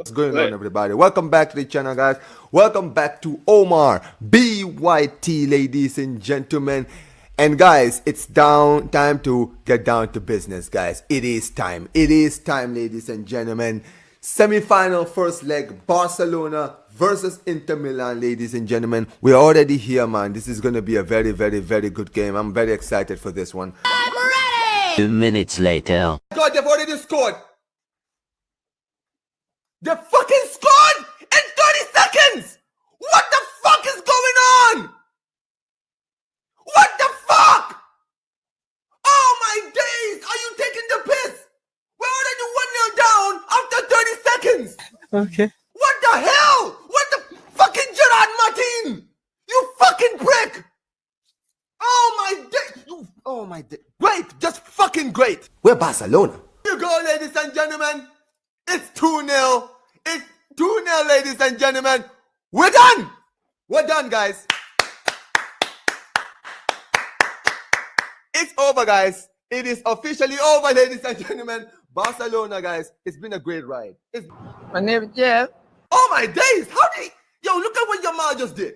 What's going on, everybody? Welcome back to the channel, guys. Welcome back to Omar BYT, ladies and gentlemen. And guys, it's time to get down to business, guys. It is time, ladies and gentlemen. Semi-final first leg, Barcelona versus Inter Milan, ladies and gentlemen. We're already here, man. This is going to be a very, very, very good game. I'm very excited for this one. I'm ready! 2 minutes later. God, they've already scored. They fucking scored in 30 seconds! What the fuck is going on? What the fuck? Oh my days! Are you taking the piss? We're already 1-0 down after 30 seconds! Okay. What the hell? What the fucking Gerard Martin? You fucking prick! Oh my day! Oh my day! Great! Just fucking great! We're Barcelona. Here you go, ladies and gentlemen. It's 2-0. It's 2-0, ladies and gentlemen. We're done. We're done, guys. It's over, guys. It is officially over, ladies and gentlemen. Barcelona, guys. It's been a great ride. My name is Jeff. Oh my days! How did yo, look at what Yamal just did.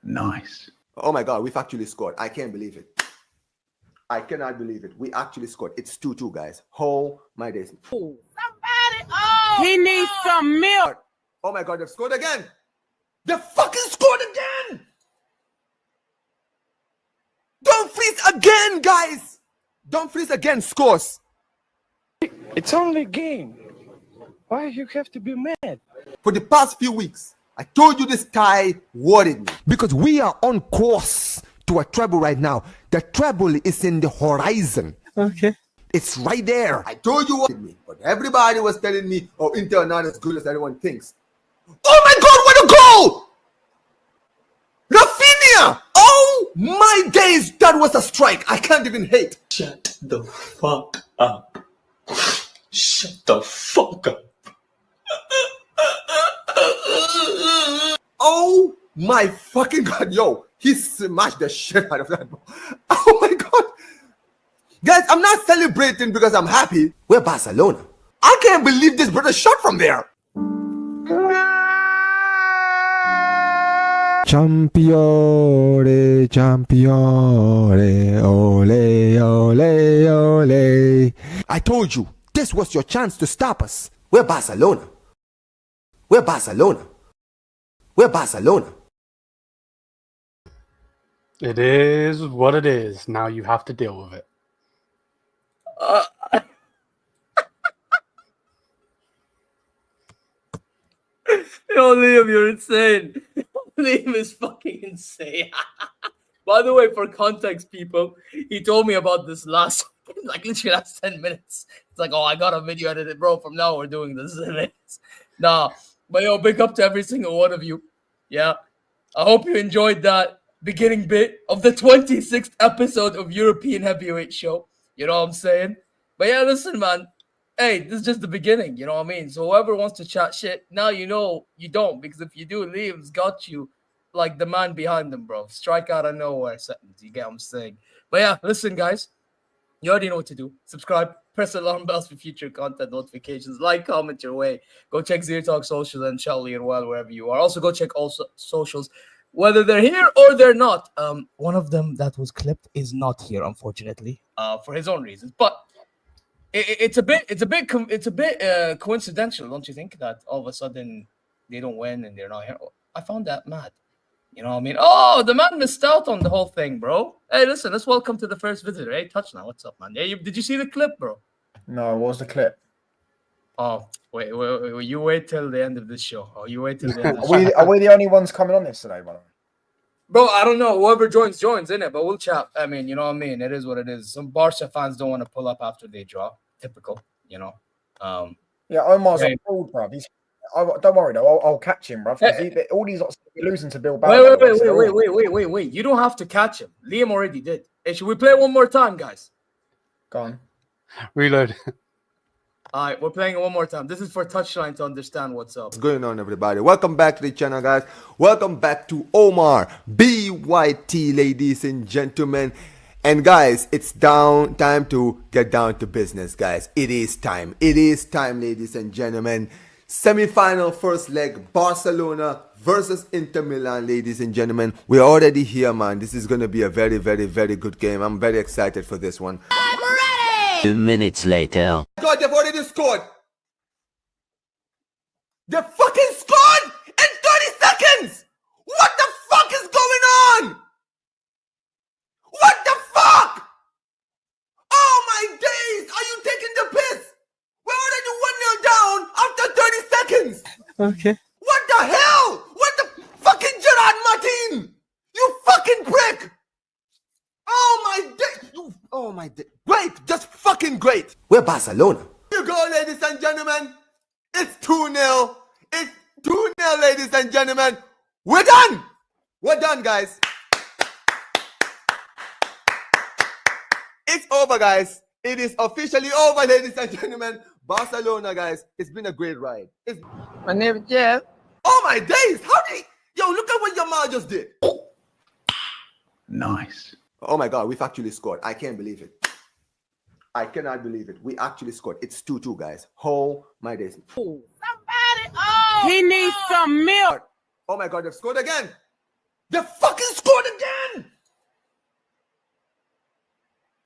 Nice. Oh my god, we've actually scored. I can't believe it. I cannot believe it. We actually scored. It's 2-2, guys. Oh my days. Somebody, he needs some milk. Oh my god, they've scored again. They fucking scored again. Don't freeze again, guys. Don't freeze again. Scores. It's only a game. Why you have to be mad? For the past few weeks, I told you this tie worried me. Because we are on course to a treble right now. The treble is in the horizon. Okay. It's right there. I told you what me, but everybody was telling me, oh, Inter are not as good as everyone thinks. Oh my god, what a goal! Rafinha! Oh my days, that was a strike. I can't even hate. Shut the fuck up. Shut the fuck up. Oh my fucking god, yo, he smashed the shit out of that ball. Oh my god. Guys, I'm not celebrating because I'm happy. We're Barcelona. I can't believe this brother shot from there. Champione, champione, ole, ole, ole. I told you, this was your chance to stop us. We're Barcelona. We're Barcelona. We're Barcelona. It is what it is. Now you have to deal with it. Yo, Liam, you're insane. Liam is fucking insane. By the way, for context, people, he told me about this last 10 minutes. It's like, oh, I got a video edited, bro. From now, we're doing this. Nah, but yo, big up to every single one of you. Yeah, I hope you enjoyed that beginning bit of the 26th episode of European Heavyweight Show. You know what I'm saying? But yeah, listen, man. Hey, this is just the beginning. You know what I mean? So whoever wants to chat shit, now you know you don't. Because if you do, Liam's got you like the man behind them, bro. Strike out of nowhere sentence. You get what I'm saying? But yeah, listen, guys. You already know what to do. Subscribe. Press alarm bells for future content notifications. Like, comment your way. Go check ZeerTalks socials and Charlie and Well wherever you are. Also, go check all socials, whether they're here or they're not. One of them that was clipped is not here, unfortunately, for his own reasons. But it's a bit coincidental, don't you think, that all of a sudden they don't win and they're not here? I found that mad. You know what I mean? Oh, the man missed out on the whole thing, bro. Hey, listen, let's welcome to the first visitor. Hey, TouchLine, what's up, man? Hey, did you see the clip, bro? No, what was the clip? Oh, wait, you wait till the end of this show. Oh, you wait till the end of the show. Are we the only ones coming on this today, by the way? Bro, I don't know. Whoever joins, innit? But we'll chat. I mean, you know what I mean? It is what it is. Some Barca fans don't want to pull up after they draw. Typical, you know. Yeah, Omar's on board, bro. Don't worry, though. I'll catch him, bro. All these lots are losing to Bilbao. Wait. You don't have to catch him. Liam already did. Hey, should we play it one more time, guys? Go on. Reload. All right, we're playing it one more time. This is for TouchLine to understand what's up. What's going on, everybody? Welcome back to the channel, guys. Welcome back to Omar BYT, ladies and gentlemen. And guys, it's time to get down to business, guys. It is time. It is time, ladies and gentlemen. Semi-final first leg, Barcelona versus Inter Milan, ladies and gentlemen. We're already here, man. This is going to be a very, very, very good game. I'm very excited for this one. I'm ready. 2 minutes later. God, they've already scored. They fucking scored in 30 seconds. What the fuck is going on? What the fuck? Oh my days! Are you taking the piss? We're already 1-0 down after 30 seconds. Okay. What the hell? What the fucking Gerard Martin? You fucking prick! Oh my day! Oh my day! Great! Just fucking great! We're Barcelona. Here you go, ladies and gentlemen. It's 2-0. It's 2-0, ladies and gentlemen. We're done. We're done, guys. It's over, guys. It is officially over, ladies and gentlemen. Barcelona, guys. It's been a great ride. My name is Jeff. Oh my days! How did yo, look at what Yamal just did. Nice. Oh my god, we've actually scored. I can't believe it. I cannot believe it. We actually scored. It's 2-2, guys. Oh my days. Somebody. Oh. He needs some milk. Oh my god, they've scored again. They fucking scored again.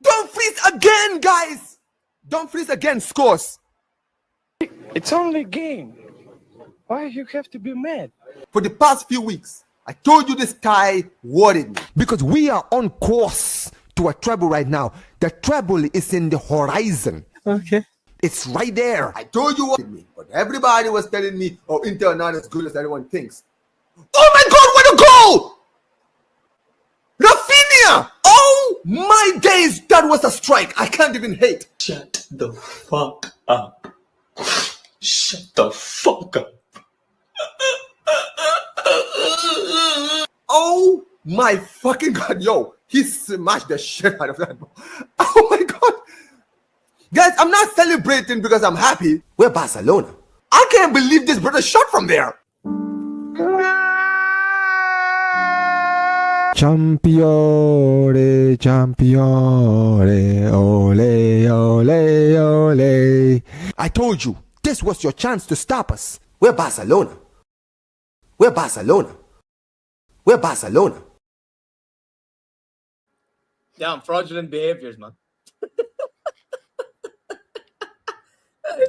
Don't freeze again, guys. Don't freeze again. Scores. It's only a game. Why you have to be mad? For the past few weeks, I told you this tie worried me. Because we are on course to a treble right now. The treble is in the horizon. Okay. It's right there. I told you what me, but everybody was telling me, oh, Inter are not as good as everyone thinks. Oh my god, what a goal! Rafinha! Oh my days, that was a strike. I can't even hate. Shut the fuck up. Shut the fuck up. Oh my fucking god, yo, he smashed the shit out of that ball. Oh my god. Guys, I'm not celebrating because I'm happy. We're Barcelona. I can't believe this brother shot from there. Champione, champione, ole, ole, ole. I told you, this was your chance to stop us. We're Barcelona. We're Barcelona. We're Barcelona. Damn, fraudulent behaviors, man.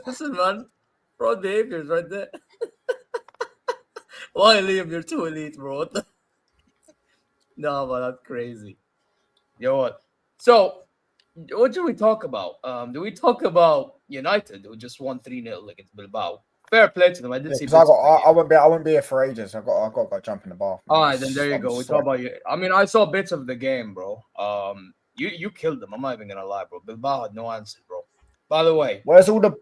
Listen, man. Fraud behaviors right there. Why, Liam? You're too elite, bro. No, man, that's crazy. Yo, what? So, what do we talk about? Do we talk about United, who just won 3-0 against Bilbao? Fair play to them. I did see. I won't be here for ages. I got to go jump in the bath. All right, then there you go. We talk about you. I mean, I saw bits of the game, bro. You killed them. I'm not even gonna lie, bro. Bilbao had no answer, bro. By the way, where's all the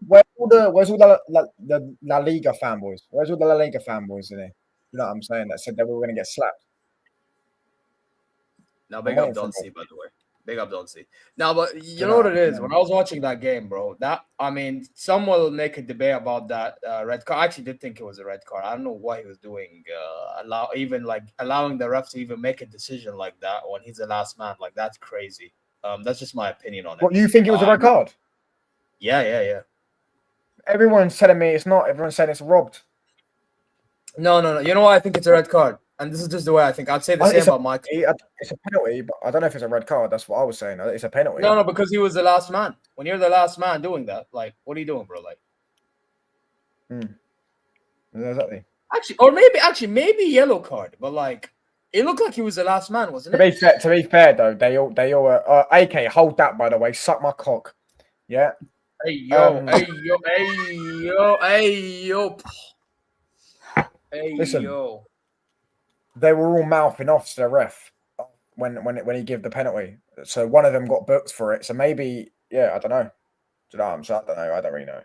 La Liga fanboys? Where's all the La Liga fanboys in there? You know what I'm saying? That said that we were gonna get slapped. now big up Doncy, by the way. Big up Doncy. Now, but you know what it is? When I was watching that game, bro, some will make a debate about that red card. I actually did think it was a red card. I don't know what he was doing. Allowing the ref to even make a decision like that when he's the last man. Like, that's crazy. That's just my opinion on it. What, you think it was a red card? Yeah. Everyone's telling me it's not. Everyone's saying it's robbed. No. You know why I think it's a red card? And this is just the way I think. I'd say the same about Michael. It's a penalty, but I don't know if it's a red card. That's what I was saying. It's a penalty. No, because he was the last man. When you're the last man doing that, like, what are you doing, bro? Like, Exactly. Maybe yellow card, but like, it looked like he was the last man, wasn't it? To be fair, though, they all. AK, hold that, by the way. Suck my cock. Yeah. Hey yo. Listen, they were all mouthing off to the ref when he gave the penalty. So one of them got booked for it. So maybe, I don't know. Do you know what I'm saying? I don't know. I don't really know.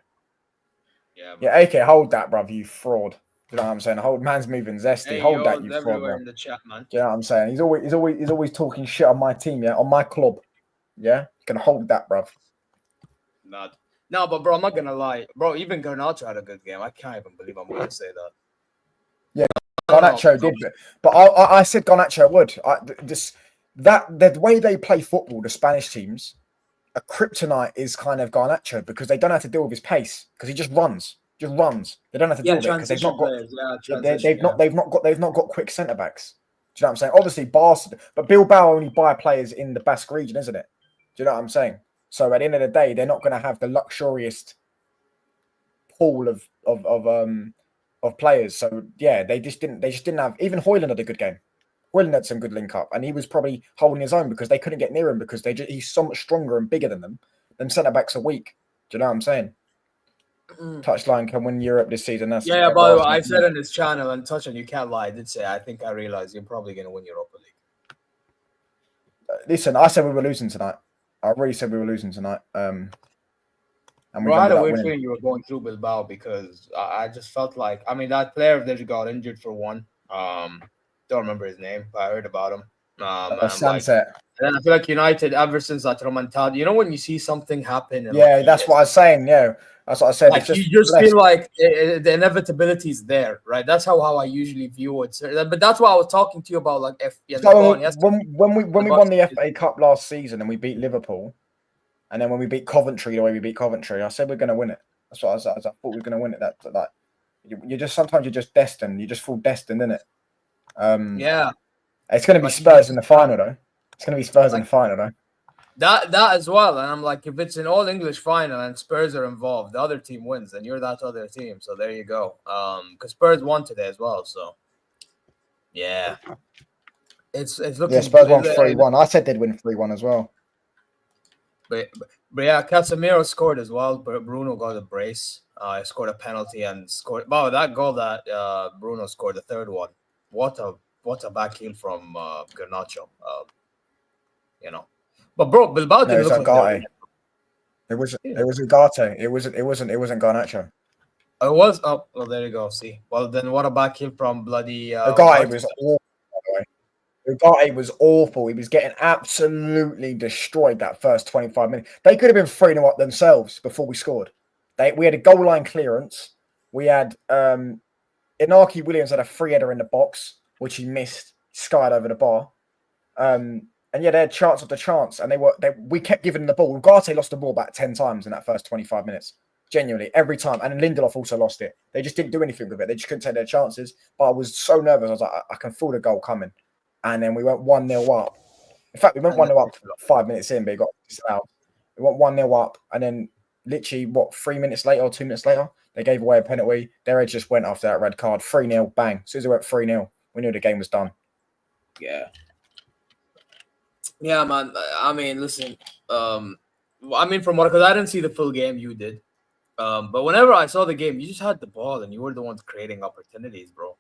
Yeah, AK, hold that, bruv, you fraud. Do you know what I'm saying? Hold man's moving zesty. Hold that, you fraud, bro. In the chat, man. Do you know what I'm saying? He's always talking shit on my team, on my club. Yeah, you can hold that, bruv. Mad. No, but bro, I'm not gonna lie, bro. Even Garnacho had a good game. I can't even believe I'm gonna say that. Yeah, Garnacho did, but I said Garnacho would. that the way they play football, the Spanish teams, a kryptonite is kind of Garnacho because they don't have to deal with his pace because he just runs. They don't have to deal with it because they've not got. They've not got quick centre backs. Do you know what I'm saying? Obviously, Barca, but Bilbao only buy players in the Basque region, isn't it? Do you know what I'm saying? So at the end of the day, they're not going to have the luxurious pool of players. So yeah, they just didn't have. Even Højlund had a good game. Højlund had some good link up, and he was probably holding his own because they couldn't get near him because he's so much stronger and bigger than them. Them centre backs are weak. Do you know what I'm saying? Touchline can win Europe this season. That's by the way, I said on this channel and Touchline, you can't lie. I did say I realized you're probably going to win Europa League. Listen, I said we were losing tonight. I really said we were losing tonight. And Bro, I had a weird feeling you were going through Bilbao because I just felt like, I mean, that player of theirs got injured for one. Don't remember his name, but I heard about him. Sunset. And I feel like United, ever since that remontada, you know, when you see something happen. And yeah, that's what I was saying. Yeah, that's what I said. Like, you just feel like the inevitability is there, right? That's how I usually view it. But that's why I was talking to you about, like, when we won the FA Cup last season and we beat Liverpool, and then when we beat Coventry the way we beat Coventry, I said we're going to win it. That's what I thought we were going to win it. That you just sometimes you're just destined. You just feel destined, isn't it? Yeah. It's going to be Spurs in the final, though. It's going to be Spurs in the final, though. That as well. And I'm like, if it's an all English final and Spurs are involved, the other team wins, and you're that other team. So there you go. Because Spurs won today as well. So yeah, it's looking. Yeah, Spurs won 3-1. I said they'd win 3-1 as well. But yeah, Casemiro scored as well. But Bruno got a brace. He scored a penalty and scored. Wow, that goal that Bruno scored, the third one. What a back heel from Garnacho. You know. But bro, Bilbao didn't look like it was Ugarte. It wasn't Garnacho. It was. Oh, well, there you go. See. Well, then what a back heel from bloody Ugarte was awful, by the way. Ugarte was awful. He was getting absolutely destroyed that first 25 minutes. They could have been 3-0 up themselves before we scored. We had a goal line clearance. We had Inaki Williams had a free header in the box, which he missed, skied over the bar. And yeah, they had chance after chance, and we kept giving them the ball. Ugarte lost the ball about 10 times in that first 25 minutes. Genuinely, every time. And Lindelof also lost it. They just didn't do anything with it. They just couldn't take their chances. But I was so nervous. I was like, I can feel the goal coming. And then we went 1-0 up. In fact, we went 1-0 up 5 minutes in, but it got disallowed. We went 1-0 up, and then literally, 3 minutes later or 2 minutes later, they gave away a penalty. Their head just went after that red card. 3-0, bang. As soon as it went 3-0, we knew the game was done. Yeah. Yeah, man. I mean, listen. From what, because I didn't see the full game, you did. But whenever I saw the game, you just had the ball and you were the ones creating opportunities, bro.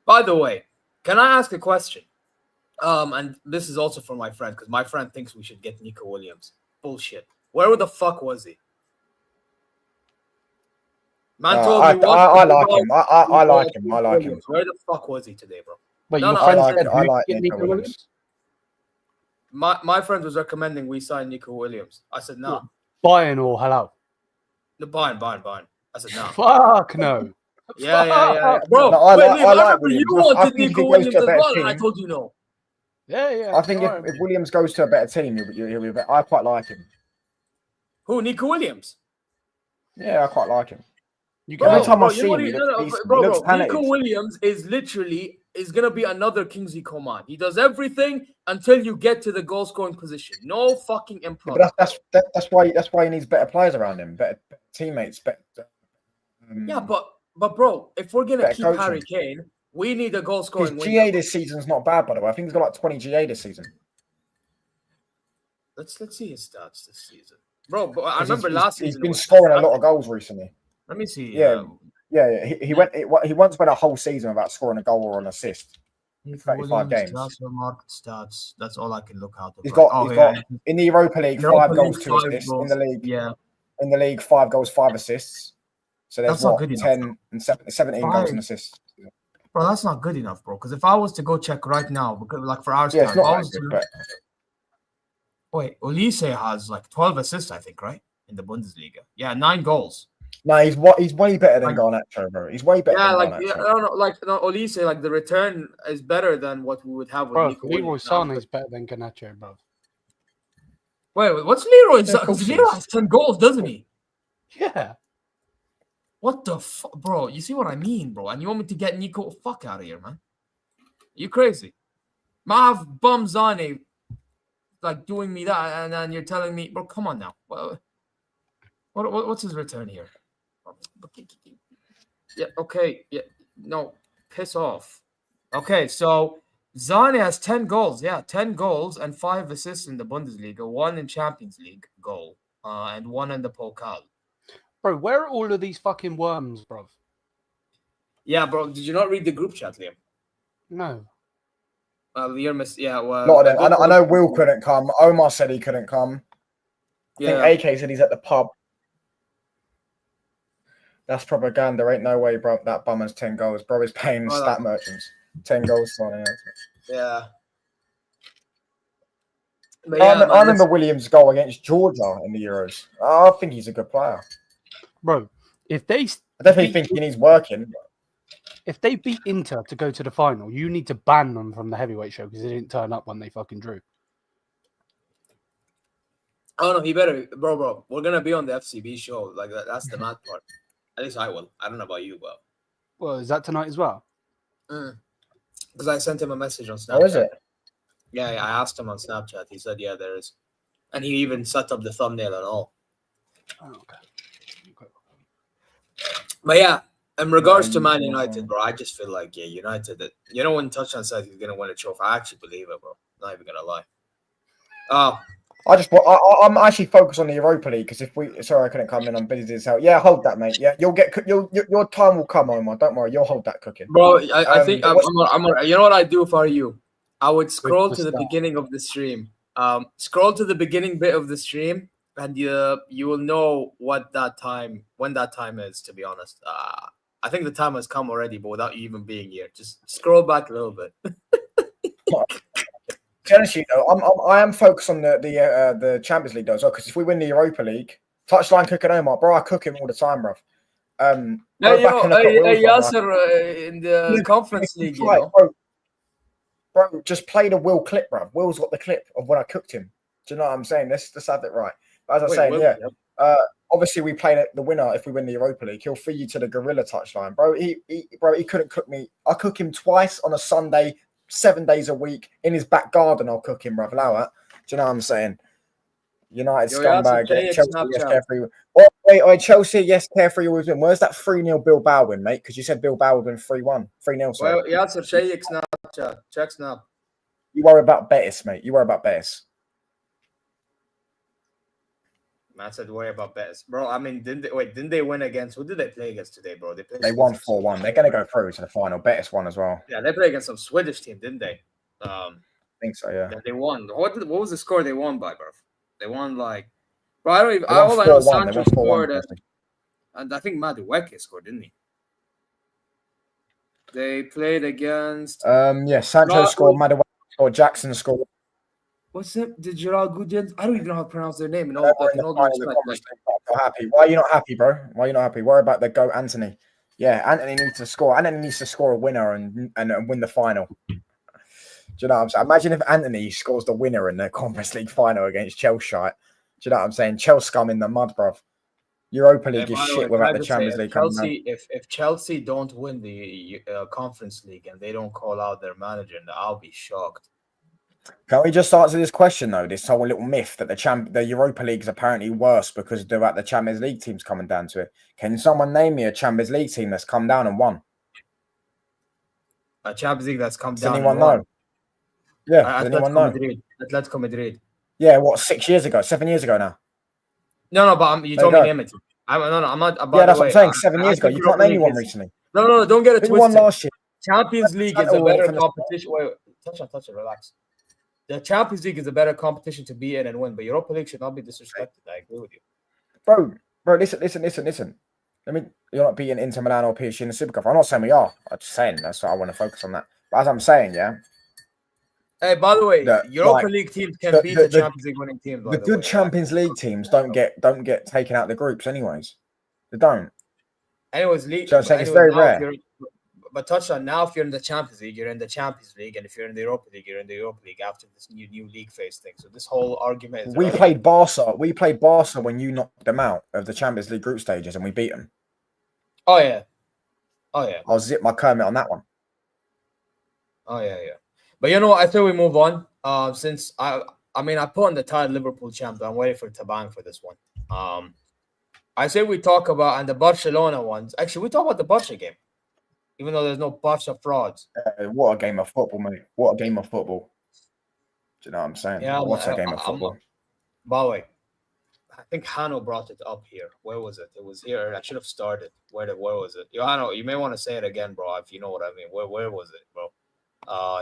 By the way, can I ask a question? And this is also for my friend, because my friend thinks we should get Nico Williams. Bullshit. Where the fuck was he? Man told me I like him. I like him. I like him. Where the fuck was he today, bro? But I like Nico Williams. My friend was recommending we sign Nico Williams. I said no. Bayern or halal? The Bayern. I said no. Fuck no. Yeah. Bro, no, I like Williams. You wanted Nico Williams as well, and I told you no. Yeah. I think if Williams goes to a better team, he'll be better. I quite like him. Who, Nico Williams? Yeah, I quite like him. Every time I see him, Nico Williams is gonna be another Kingsley Coman. He does everything until you get to the goal scoring position. No fucking improv. But that's why he needs better players around him, better teammates, better. Yeah, but bro, if we're gonna keep coaching. Harry Kane, we need a goal scoring. His GA this season's not bad, by the way. I think he's got like 20 GA this season. Let's see his stats this season, bro. But I remember last season he's been scoring a lot of goals recently. Let me see. Yeah. He once went a whole season without scoring a goal or an assist. 35 games. Stats. That's all I can look out. He's got in the Europa League 5 goals, 2 assists. In the league, in the league 5 goals, 5 assists. So there's 10 and 17 goals and assists. Bro, that's not good enough, bro. Because if I was to go check right now, because like for our it's not good, wait, Olise has like 12 assists, I think, right? In the Bundesliga. Yeah, 9 goals. No, he's way better than Garnacho, bro. He's way better than Garnacho. Olise, like the return is better than what we would have with Bro, Nico Leroy Williams. Sané is better than Garnacho, bro. Wait, what's Leroy? Because Leroy has 10 goals, doesn't he? Yeah. What the fuck, bro? You see what I mean, bro? And you want me to get Nico? Fuck out of here, man. You crazy? Mav bum Zane, like doing me that, and then you're telling me, bro, come on now. What's his return here? Yeah, okay. Yeah, no, piss off. Okay, so Zane has 10 goals. Yeah, 10 goals and 5 assists in the Bundesliga, 1 in Champions League goal, and 1 in the Pokal. Bro, where are all of these fucking worms, bro? Yeah, bro. Did you not read the group chat, Liam? No. Yeah, well, Not of them. I know Will couldn't come. Omar said he couldn't come. I think AK said he's at the pub. That's propaganda. Ain't no way, bro. That bum has 10 goals. Bro is paying stat merchants. 10 goals. Yeah. I remember Williams' goal against Georgia in the Euros. I think he's a good player. Bro, if they... I definitely think he needs working. If they beat Inter to go to the final, you need to ban them from the heavyweight show because they didn't turn up when they fucking drew. Oh, no, he better. Bro, we're going to be on the FCB show. Like, that's the mad part. At least I will. I don't know about you, but... Well, is that tonight as well? Because I sent him a message on Snapchat. Oh, is it? Yeah, I asked him on Snapchat. He said, yeah, there is. And he even set up the thumbnail and all. Oh, okay. But yeah, in regards to Man United, bro, I just feel like, yeah, United, you know, when Touchline said he's going to win a trophy, I actually believe it, bro. Not even going to lie. I'm actually focused on the Europa League because sorry, I couldn't come in. I'm busy as hell. Yeah, hold that, mate. Yeah, your time will come, Omar. Don't worry, you'll hold that cooking, bro. I think you know what I do for you? I would scroll to the beginning of the stream. Scroll to the beginning bit of the stream, and you will know when that time is. To be honest, I think the time has come already, but without you even being here, just scroll back a little bit. Honestly, though, I am focused on the Champions League though, as well. Because if we win the Europa League, Touchline cooking Omar, bro, I cook him all the time, bro. Yasser in the Conference League, you know? Bro, just play the Will clip, bro. Will's got the clip of when I cooked him. Do you know what I'm saying? Let's have it right. But as I was saying, obviously we play the winner if we win the Europa League. He'll feed you to the gorilla touchline, bro. He couldn't cook me. I cook him twice on a Sunday, 7 days a week in his back garden. I'll cook him, bro. Allow it. Do you know what I'm saying? United scumbag. Chelsea, yes, carefree. Wait, Chelsea, yes, carefree always win. Where's that 3-0 Bilbao win, mate? Because you said Bilbao would win 3-1. 3-0. Well, Yasser, check Snapchat. Check Snap. You worry about Betis, mate. You worry about Betis. Man said worry about Betis. Bro, I mean, didn't they win against, who did they play against today, bro? They won 4-1. They're going to go through to the final. Betis won as well. Yeah, they played against some Swedish team, didn't they? I think so, yeah. They won. What was the score they won by, bro? They won like, bro, I don't even, all I know Sancho scored, and I think Madueke scored, didn't he? They played against... Sancho scored, Madueke scored, Jackson scored. What's it? Did Gerald Gudjens? I don't even know how to pronounce their name. Happy. Why are you not happy, bro? Why are you not happy? Worry about the GOAT Anthony. Yeah, Anthony needs to score. Anthony needs to score a winner and win the final. Do you know what I'm saying? Imagine if Anthony scores the winner in the Conference League final against Chelsea. Do you know what I'm saying? Chelsea scum in the mud, bro. Europa League is shit without the Champions League. If Chelsea don't win the Conference League and they don't call out their manager, I'll be shocked. Can we just answer this question though? This whole little myth that the Europa League is apparently worse because the Champions League teams coming down to it. Can someone name me a Champions League team that's come down and won? A Champions League that's come down. Does anyone know? Yeah, does anyone know? Atletico Madrid. Yeah, what, 6 years ago, 7 years ago now? No, but you told me to name it. I'm not. Yeah, that's what I'm saying. 7 years ago, you can't name anyone recently. No, don't get it twisted. Who won last year? Champions League is a better competition. Wait, touch it, relax. The Champions League is a better competition to be in and win, but Europa League should not be disrespected. I agree with you. Bro, listen. You're not beating Inter Milan or PSG in the Super Cup. I'm not saying we are. I'm just saying that's what I want to focus on that. But as I'm saying, yeah. Hey, by the way, Europa League teams can beat the Champions League winning teams. The good Champions League teams don't get taken out of the groups anyways. They don't. Anyways, league. So I'm saying it's very rare. But touchline, now if you're in the Champions League, you're in the Champions League, and if you're in the Europa League, you're in the Europa League after this new league phase thing. So this whole argument is We played Barca. We played Barca when you knocked them out of the Champions League group stages, and we beat them. Oh yeah. I'll zip my Kermit on that one. Oh yeah. But you know what? I think we move on. Since I put on the title Liverpool champion. I'm waiting for Tabang for this one. I say we talk about and the Barcelona ones. Actually, we talk about the Barca game. Even though there's no Barca frauds. What a game of football, mate. What a game of football. Do you know what I'm saying? Yeah, what a game of football. By the way, I think Hano brought it up here. Where was it? It was here. I should have started. Where was it? Hano, you may want to say it again, bro, if you know what I mean. Where was it, bro?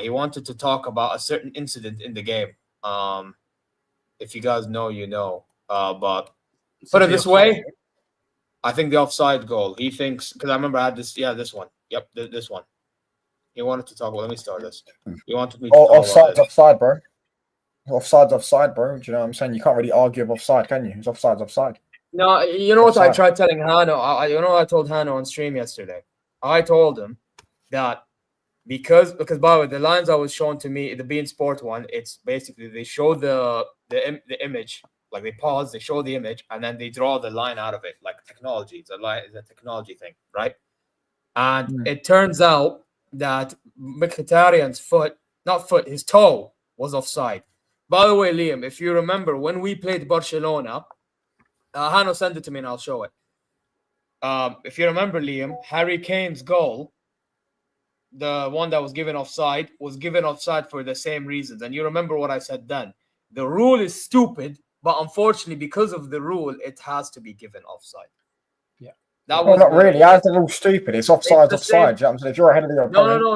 He wanted to talk about a certain incident in the game. If you guys know, you know. But put it this way, I think the offside goal. He thinks, because I remember I had this one. Yep, this one. He wanted to talk about. Let me start this. He wanted me to talk offside's offside, bro. Offside's offside, bro. Do you know what I'm saying? You can't really argue with offside, can you? It's offside's offside. No, you know what I tried telling Hano? You know what I told Hano on stream yesterday? I told him that because by the way, the lines I was shown to me, the beIN Sport one, it's basically they show the image, like they pause, they show the image, and then they draw the line out of it, like technology. It's a technology thing, right? And it turns out that Mkhitaryan's his toe was offside. By the way, Liam, if you remember, when we played Barcelona, Hano sent it to me and I'll show it. If you remember, Liam, Harry Kane's goal, the one that was given offside for the same reasons. And you remember what I said then. The rule is stupid, but unfortunately, because of the rule, it has to be given offside. That was not really. How's the rule stupid? It's offside. You know what I'm saying? If you're ahead of your opponent, no.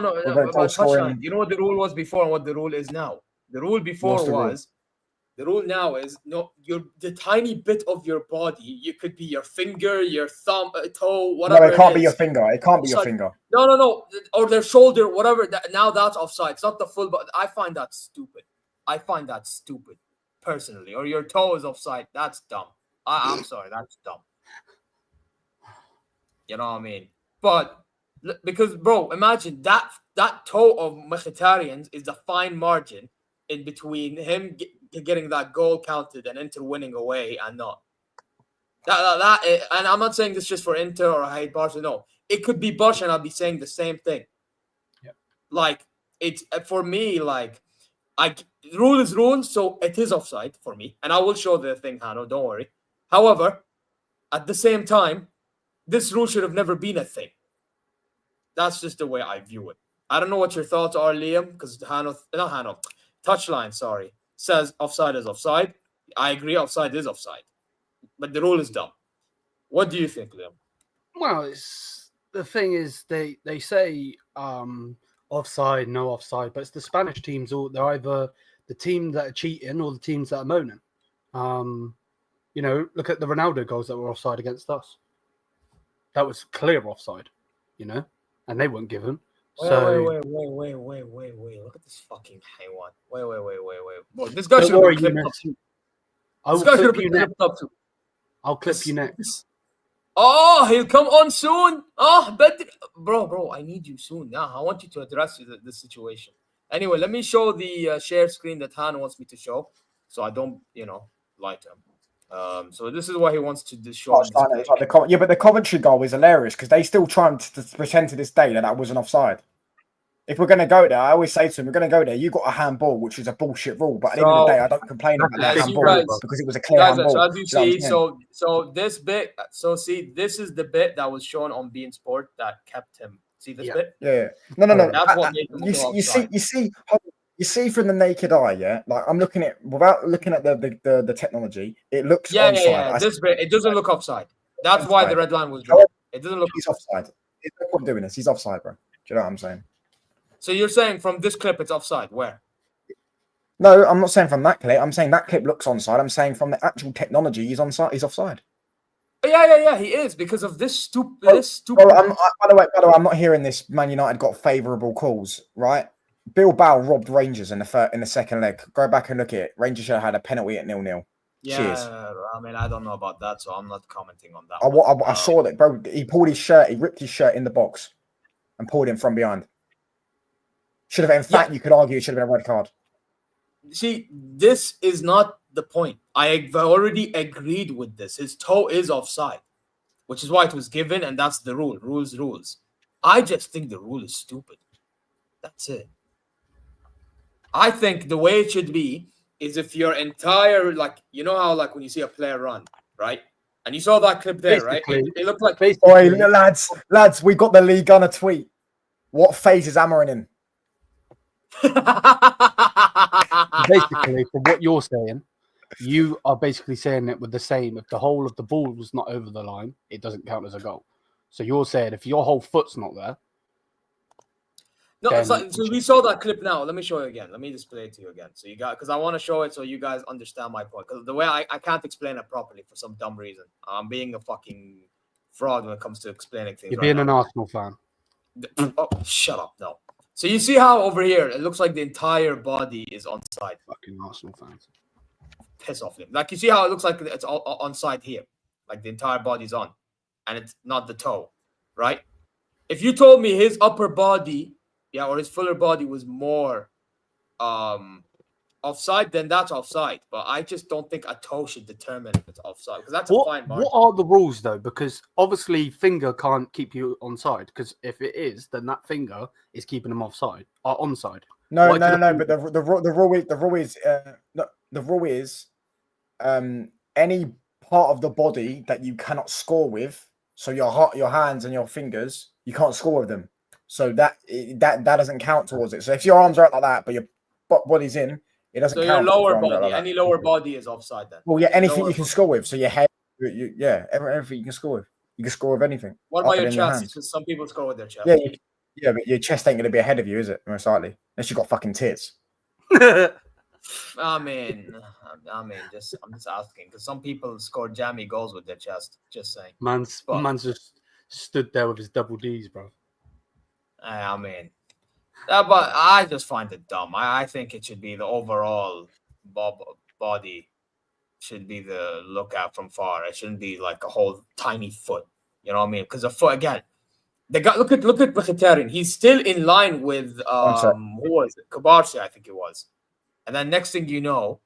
You know what the rule was before and what the rule is now? The rule before was, the rule now is, the tiny bit of your body, you could be your finger, your thumb, toe, whatever. No, it can't be your finger. It can't be your finger. No. Or their shoulder, whatever. Now that's offside. It's not the full, but I find that stupid. Personally. Or your toe is offside. That's dumb. I'm sorry. That's dumb. You know what I mean? But because, bro, imagine that toe of Mkhitaryan's is the fine margin in between him getting that goal counted and Inter winning away and not. And I'm not saying this just for Inter or I hate Barca. No, it could be Barca and I'll be saying the same thing. Yeah. Like, it's for me, like, rule is rule, so it is offside for me. And I will show the thing, Hano, don't worry. However, at the same time, this rule should have never been a thing. That's just the way I view it. I don't know what your thoughts are, Liam, because TouchLine, says offside is offside. I agree, offside is offside. But the rule is dumb. What do you think, Liam? Well, the thing is, they say offside, no offside, but it's the Spanish teams, or they're either the team that are cheating or the teams that are moaning. Look at the Ronaldo goals that were offside against us. That was clear offside, and they weren't given. Wait. Look at this fucking haywan. Wait. Bro, this guy should have been clipped up too. I'll clip you next. Oh, he'll come on soon. Oh, bro, I need you soon. Now, I want you to address this situation. Anyway, let me show the share screen that Han wants me to show, so I don't, lie to him. So this is what he wants to show. But the Coventry goal is hilarious because they still trying to pretend to this day that wasn't offside. If we're going to go there, I always say to them, we're going to go there. You got a handball, which is a bullshit rule. But at the end of the day, I don't complain about that handball because it was a clear handball. So as you see, so this bit, this is the bit that was shown on beIN Sport that kept him. See this bit? Yeah. No. That's what made him You see from the naked eye, yeah. Like I'm looking at without looking at the technology, it looks onside. Yeah. This bit, it doesn't look offside. That's why the red line was drawn. It doesn't look. He's offside. There's no point doing this. He's offside, bro. Do you know what I'm saying? So you're saying from this clip it's offside? Where? No, I'm not saying from that clip. I'm saying that clip looks onside. I'm saying from the actual technology, he's onside. He's offside. Yeah. He is because of this stupid. By the way, I'm not hearing this. Man United got favourable calls, right? Bilbao robbed Rangers in the second leg. Go back and look at it. Rangers should have had a penalty at 0-0. Yeah, Cheers. I mean, I don't know about that, so I'm not commenting on that. I saw that, bro. He pulled his shirt. He ripped his shirt in the box and pulled him from behind. Should have, in fact, you could argue it should have been a red card. See, this is not the point. I've already agreed with this. His toe is offside, which is why it was given, and that's the rule. Rules. I just think the rule is stupid. That's it. I think the way it should be is if your entire, like, you know how, like, when you see a player run, right? And you saw that clip there, right? It looked like... Oi, lads, we got the league on a tweet. What phase is Amarin in? Basically, from what you're saying, you are basically saying it with the same. If the whole of the ball was not over the line, it doesn't count as a goal. So you're saying if your whole foot's not there. No, so we saw that clip now. Let me show you again. Let me display it to you again. So you got, because I want to show it so you guys understand my point. Because the way I can't explain it properly for some dumb reason. I'm being a fucking fraud when it comes to explaining things. You're being an Arsenal fan. Oh, shut up. No. So you see how over here it looks like the entire body is on side. Fucking Arsenal fans. Piss off him. Like you see how it looks like it's all on side here. Like the entire body's on. And it's not the toe. Right? If you told me his upper body, or his fuller body was more offside, then that's offside. But I just don't think a toe should determine if it's offside. Because that's a fine margin. What are the rules, though? Because obviously finger can't keep you onside. Because if it is, then that finger is keeping him offside or onside. No. But the rule is any part of the body that you cannot score with. So your hands and your fingers, you can't score with them. So that doesn't count towards it. So if your arms are out like that, but your body's in, it doesn't count. So your lower body, any lower body is offside then. Well, yeah, anything you can score with. So your head, everything you can score with. You can score with anything. What about your chest? Because some people score with their chest. Yeah, but your chest ain't going to be ahead of you, is it? Most likely, unless you got fucking tits. I mean, I'm just asking because some people score jammy goals with their chest. Just saying. Man's just stood there with his double D's, bro. I mean, but I just find it dumb. I think it should be the overall body should be the lookout from far. It shouldn't be like a whole tiny foot. You know what I mean? Because the foot again, the guy. Look at Mkhitaryan. He's still in line with who was it? Kabarsi, I think it was. And then next thing you know,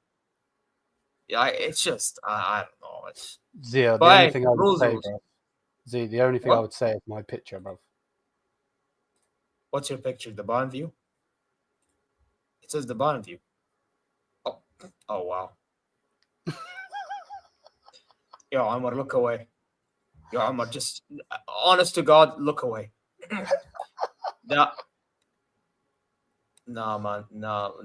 it's just I don't know. It's Zia. The only thing I would say, bro. Zia, the only thing I would say is my picture, bro. What's your picture? The barn view? It says the barn view. Oh wow. Yo, Omar, look away. Yo, Omar, just honest to God, look away. Yeah. No, man. No.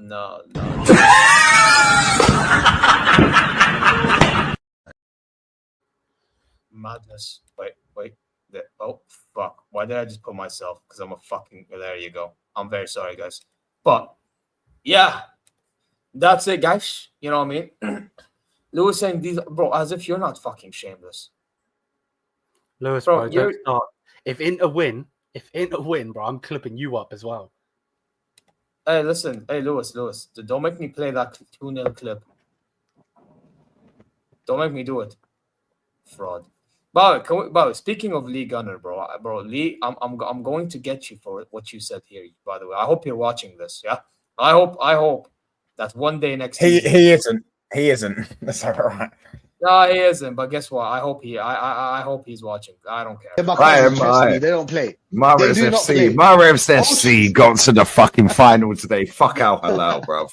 Madness. Wait. Oh, fuck. Why did I just put myself? Because I'm a fucking... There you go. I'm very sorry, guys. But, yeah. That's it, guys. You know what I mean? Lewis saying these... Bro, as if you're not fucking shameless. Lewis, bro, don't start. If Inter win, bro, I'm clipping you up as well. Hey, listen. Hey, Lewis. Don't make me play that 2-0 clip. Don't make me do it. Fraud. But speaking of Lee Gunner, bro, Lee, I'm going to get you for what you said here. By the way, I hope you're watching this. Yeah, I hope that one day next season, he isn't. That's all right. No, he isn't. But guess what? I hope he's watching. I don't care. They don't play. Marev's FC got to the fucking final today. Fuck Al Hilal, bro.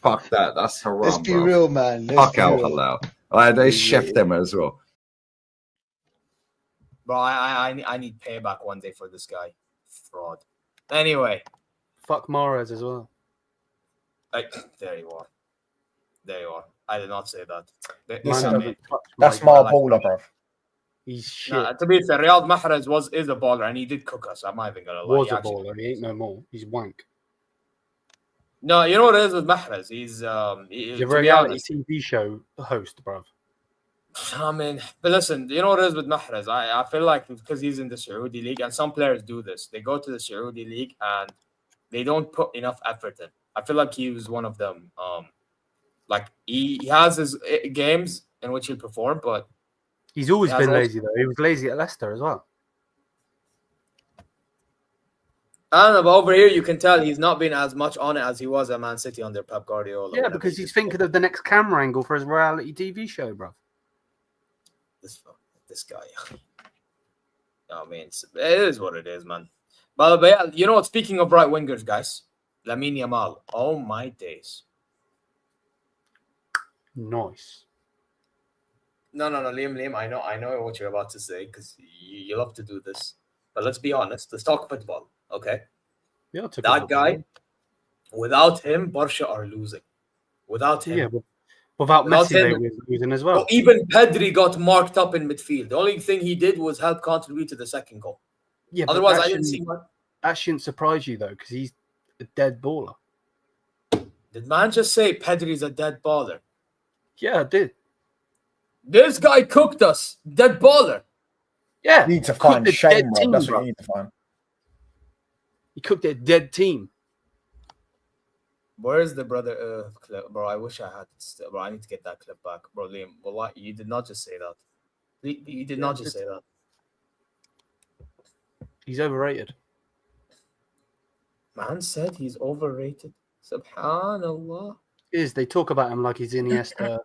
Fuck that. That's haram. Let's be real, man. Fuck Al Hilal. They chef them as well. Bro, I need payback one day for this guy. Fraud. Anyway. Fuck Mahrez as well. There you are. I did not say that. That's my baller, bro. He's shit. Nah, to be fair, Riyad Mahrez is a baller and he did cook us. I'm not even going to lie. Was a baller. He ain't no more. He's wank. No, you know what it is with Mahrez? He's a reality TV show host, bro. I mean, but listen, you know what it is with Mahrez? I feel like because he's in the Saudi League, and some players do this. They go to the Saudi League and they don't put enough effort in. I feel like he was one of them. Like he has his games in which he'll perform, but he's always been lazy though. He was lazy at Leicester as well. I don't know, but over here you can tell he's not been as much on it as he was at Man City under Pep Guardiola. Yeah, because he's thinking of the next camera angle for his reality TV show, bro. This guy. I mean, it is what it is, man. By the way, you know what? Speaking of right wingers, guys, Lamine Yamal. Oh my days. Nice. No, Liam. I know what you're about to say because you love to do this. But let's be honest. Let's talk football, okay? Yeah, that guy. Without him, Barca are losing. Without him. Yeah, but without Messi, they were losing as well. Even Pedri got marked up in midfield. The only thing he did was help contribute to the second goal. Yeah, otherwise, I didn't see much. That shouldn't surprise you, though, because he's a dead baller. Did man just say Pedri's a dead baller? Yeah, I did. This guy cooked us. Dead baller. Yeah. You need to find shame, bro. That's what you need to find. He cooked a dead team. Where is the brother clip? Bro, I wish I had it. Bro, I need to get that clip back. Bro, Liam, well, you did not just say that. You did not just say that. He's overrated. Man said he's overrated. Subhanallah. They talk about him like he's Iniesta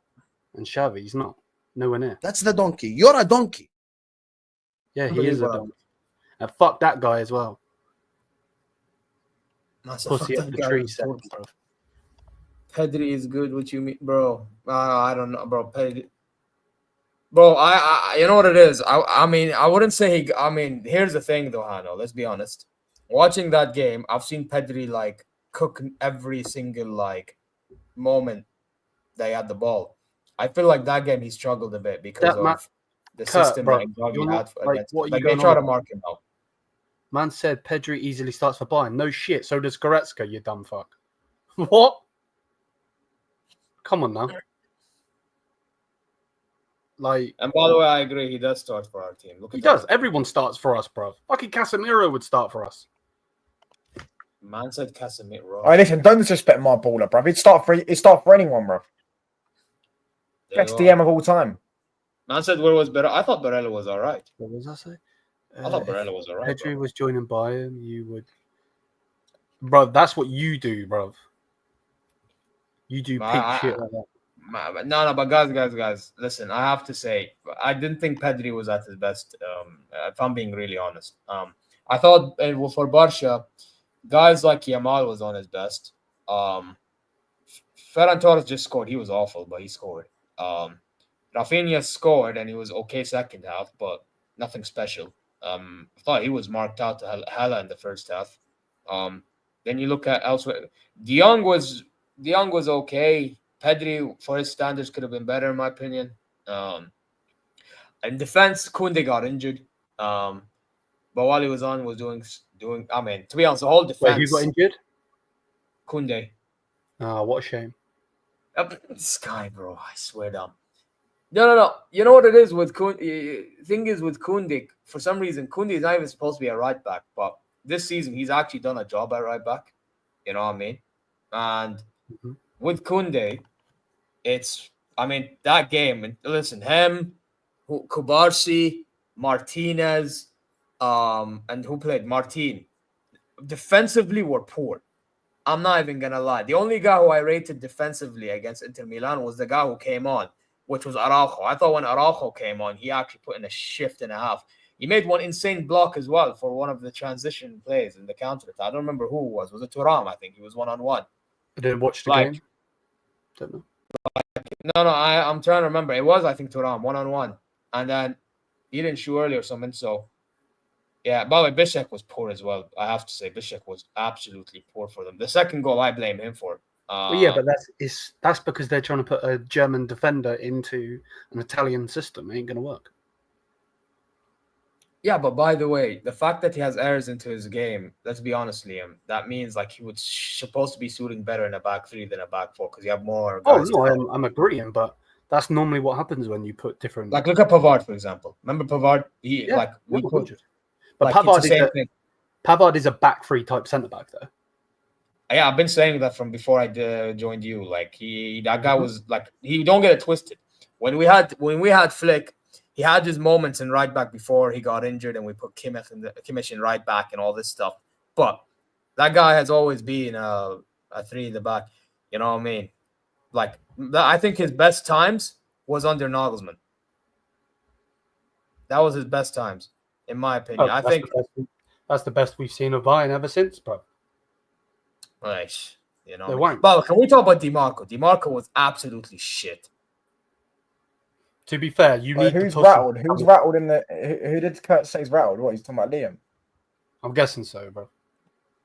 and Xavi. He's not. Nowhere near. That's the donkey. You're a donkey. Yeah, he is a donkey. And fuck that guy as well. Pussy up the tree, bro. Pedri is good. What you mean, bro? I don't know, bro. Pedri. Bro, I you know what it is. I mean, I wouldn't say he. I mean, here's the thing, though, Hano. Let's be honest. Watching that game, I've seen Pedri like cook every single like moment they had the ball. I feel like that game he struggled a bit because of the system that he had against. Like they try to mark him out. Man said Pedri easily starts for Bayern. No shit. So does Goretzka, you dumb fuck. What? Come on now. Like, and by the way, I agree. He does start for our team. He does. Everyone starts for us, bro. Fucking Casemiro would start for us. Man said Casemiro. All right, listen, don't disrespect my baller, bro. He'd start for anyone, bro. Best DM of all time. Man said where was Barella? I thought Barella was all right. What was I say? I thought Barella was all right. Pedri was joining Bayern. You would, bro. That's what you do, bro. You do pig shit like that. No, but guys, listen. I have to say, I didn't think Pedri was at his best. If I'm being really honest, I thought for Barca, guys like Yamal was on his best. Ferran Torres just scored. He was awful, but he scored. Rafinha scored, and he was okay second half, but nothing special. I thought he was marked out to hella in the first half. Then you look at elsewhere. De Jong was okay. Pedri, for his standards, could have been better, in my opinion. In defense, Koundé got injured. But while he was on, was doing. I mean, to be honest, the whole defense. Wait, who got injured? Koundé. Oh, what a shame. This guy, bro, I swear down. No. You know what it is with Koundé? Thing is with Koundé, for some reason, Koundé is not even supposed to be a right back, but this season he's actually done a job at right back. You know what I mean? And with Koundé, that game. And listen, him, Kubarsi, Martinez, and who played Martin, defensively were poor. I'm not even gonna lie. The only guy who I rated defensively against Inter Milan was the guy who came on, which was Araujo. I thought when Araujo came on, he actually put in a shift and a half. He made one insane block as well for one of the transition plays in the counter. I don't remember who it was. Was it Thuram? I think he was 1-on-1. I didn't watch the game. Don't know. No, I'm trying to remember. It was, I think, Thuram, 1-on-1. And then he didn't shoot early or something. So, yeah, by the way, Bishek was poor as well. I have to say, Bishek was absolutely poor for them. The second goal, I blame him for. Yeah, but that's because they're trying to put a German defender into an Italian system. It ain't going to work. Yeah, but by the way, the fact that he has errors into his game, let's be honest, Liam, that means like he was supposed to be suiting better in a back three than a back four because you have more guys. Oh, no, I'm agreeing, but that's normally what happens when you put different. Like, look at Pavard, for example. Remember Pavard? But Pavard is a back three type centre back, though. Yeah, I've been saying that from before I joined you. Like that guy was like, he don't get it twisted. When we had Flick, he had his moments in right back before he got injured, and we put Kimmich in right back and all this stuff. But that guy has always been a 3 in the back. You know what I mean? Like I think his best times was under Nagelsmann. That was his best times, in my opinion. I think that's the best we've seen of Bayern ever since, bro. Right. You know, they won't. But can we talk about DiMarco? DiMarco was absolutely shit. To be fair, you need who's rattled? Who's rattled in the? Who did Kurt say's rattled? What, he's talking about Liam? I'm guessing so, bro.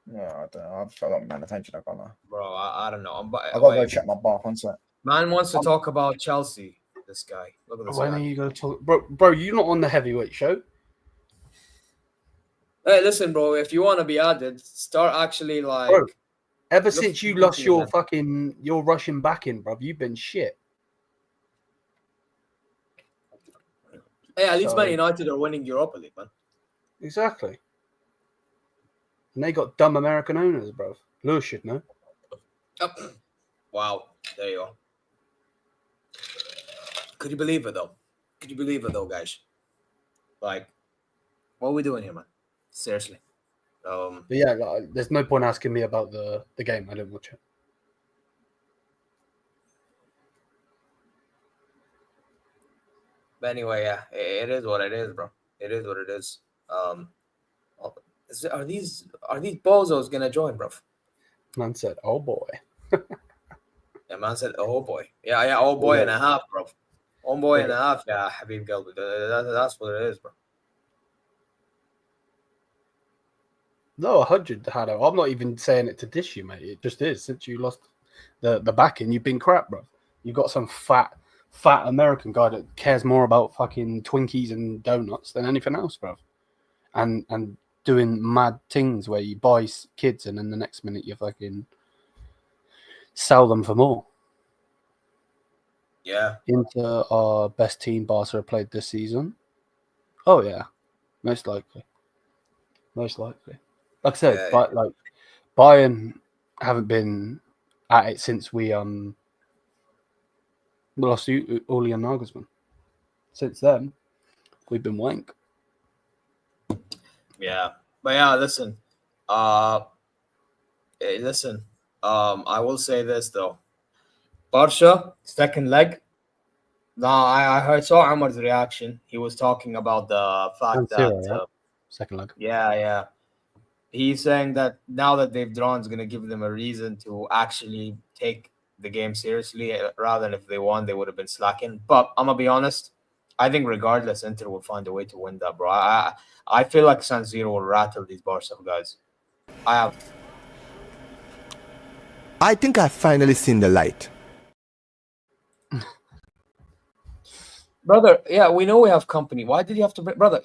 No, I don't know. I've got not paying attention. I can't know. Bro, I don't know. I've got to go check my bar. One sec. Man wants to talk about Chelsea. This guy. Look at this When guy. are you going to talk, bro? You're not on the heavyweight show. Hey, listen, bro. If you want to be added, start actually like. Bro, ever since you lost your Russian backing, bro, you've been shit. Hey, at least Man United are winning Europa League, man. Exactly. And they got dumb American owners, bro. Lewis should know. Wow. There you go. Could you believe it, though? Could you believe it, though, guys? Like, what are we doing here, man? Seriously. But yeah, like, there's no point asking me about the game. I didn't watch it. But anyway, yeah, it is what it is, bro. It is what it is. Are these bozos gonna join, bro? Man said, "Oh boy." Yeah, man said, "Oh boy." Yeah, oh boy and a half, bro. Oh boy and a half. Yeah, Habib Galbi. That's what it is, bro. No, 100, Hado. I'm not even saying it to dish you, mate. It just is. Since you lost the backing, you've been crap, bro. You got some fat American guy that cares more about fucking Twinkies and donuts than anything else, bro. And doing mad things where you buy kids and then the next minute you fucking sell them for more. Yeah. Into our best team Barca have played this season. Oh yeah, most likely. Like I said, but like Bayern haven't been at it since we lost Uli and Nagelsmann. Since then, we've been wank. Yeah, but yeah, listen. I will say this though. Barca second leg. Now I saw Omar's reaction. He was talking about the fact that second leg. Yeah. He's saying that now that they've drawn, it's going to give them a reason to actually take the game seriously, rather than if they won, they would have been slacking. But I'm going to be honest, I think regardless, Inter will find a way to win that, bro. I feel like San Siro will rattle these Barca guys. I think I've finally seen the light. Brother, yeah, we know we have company. Why did you have to bring... Brother,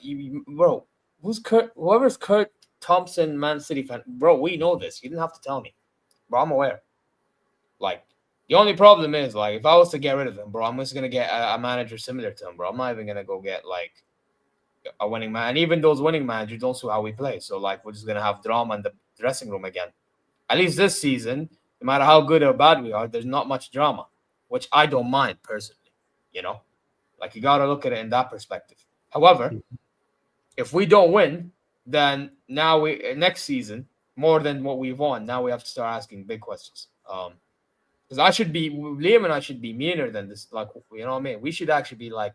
bro, who's Kurt? Whoever's Kurt Thompson, Man City fan. Bro, we know this. You didn't have to tell me. Bro, I'm aware. Like, the only problem is, like, if I was to get rid of him, bro, I'm just going to get a manager similar to him, bro. I'm not even going to go get, like, a winning man. And even those winning managers don't see how we play. So, like, we're just going to have drama in the dressing room again. At least this season, no matter how good or bad we are, there's not much drama, which I don't mind, personally, you know? Like, you got to look at it in that perspective. However, if we don't win, then now next season, more than what we've won, now we have to start asking big questions. Because Liam and I should be meaner than this. Like, you know what I mean? We should actually be like,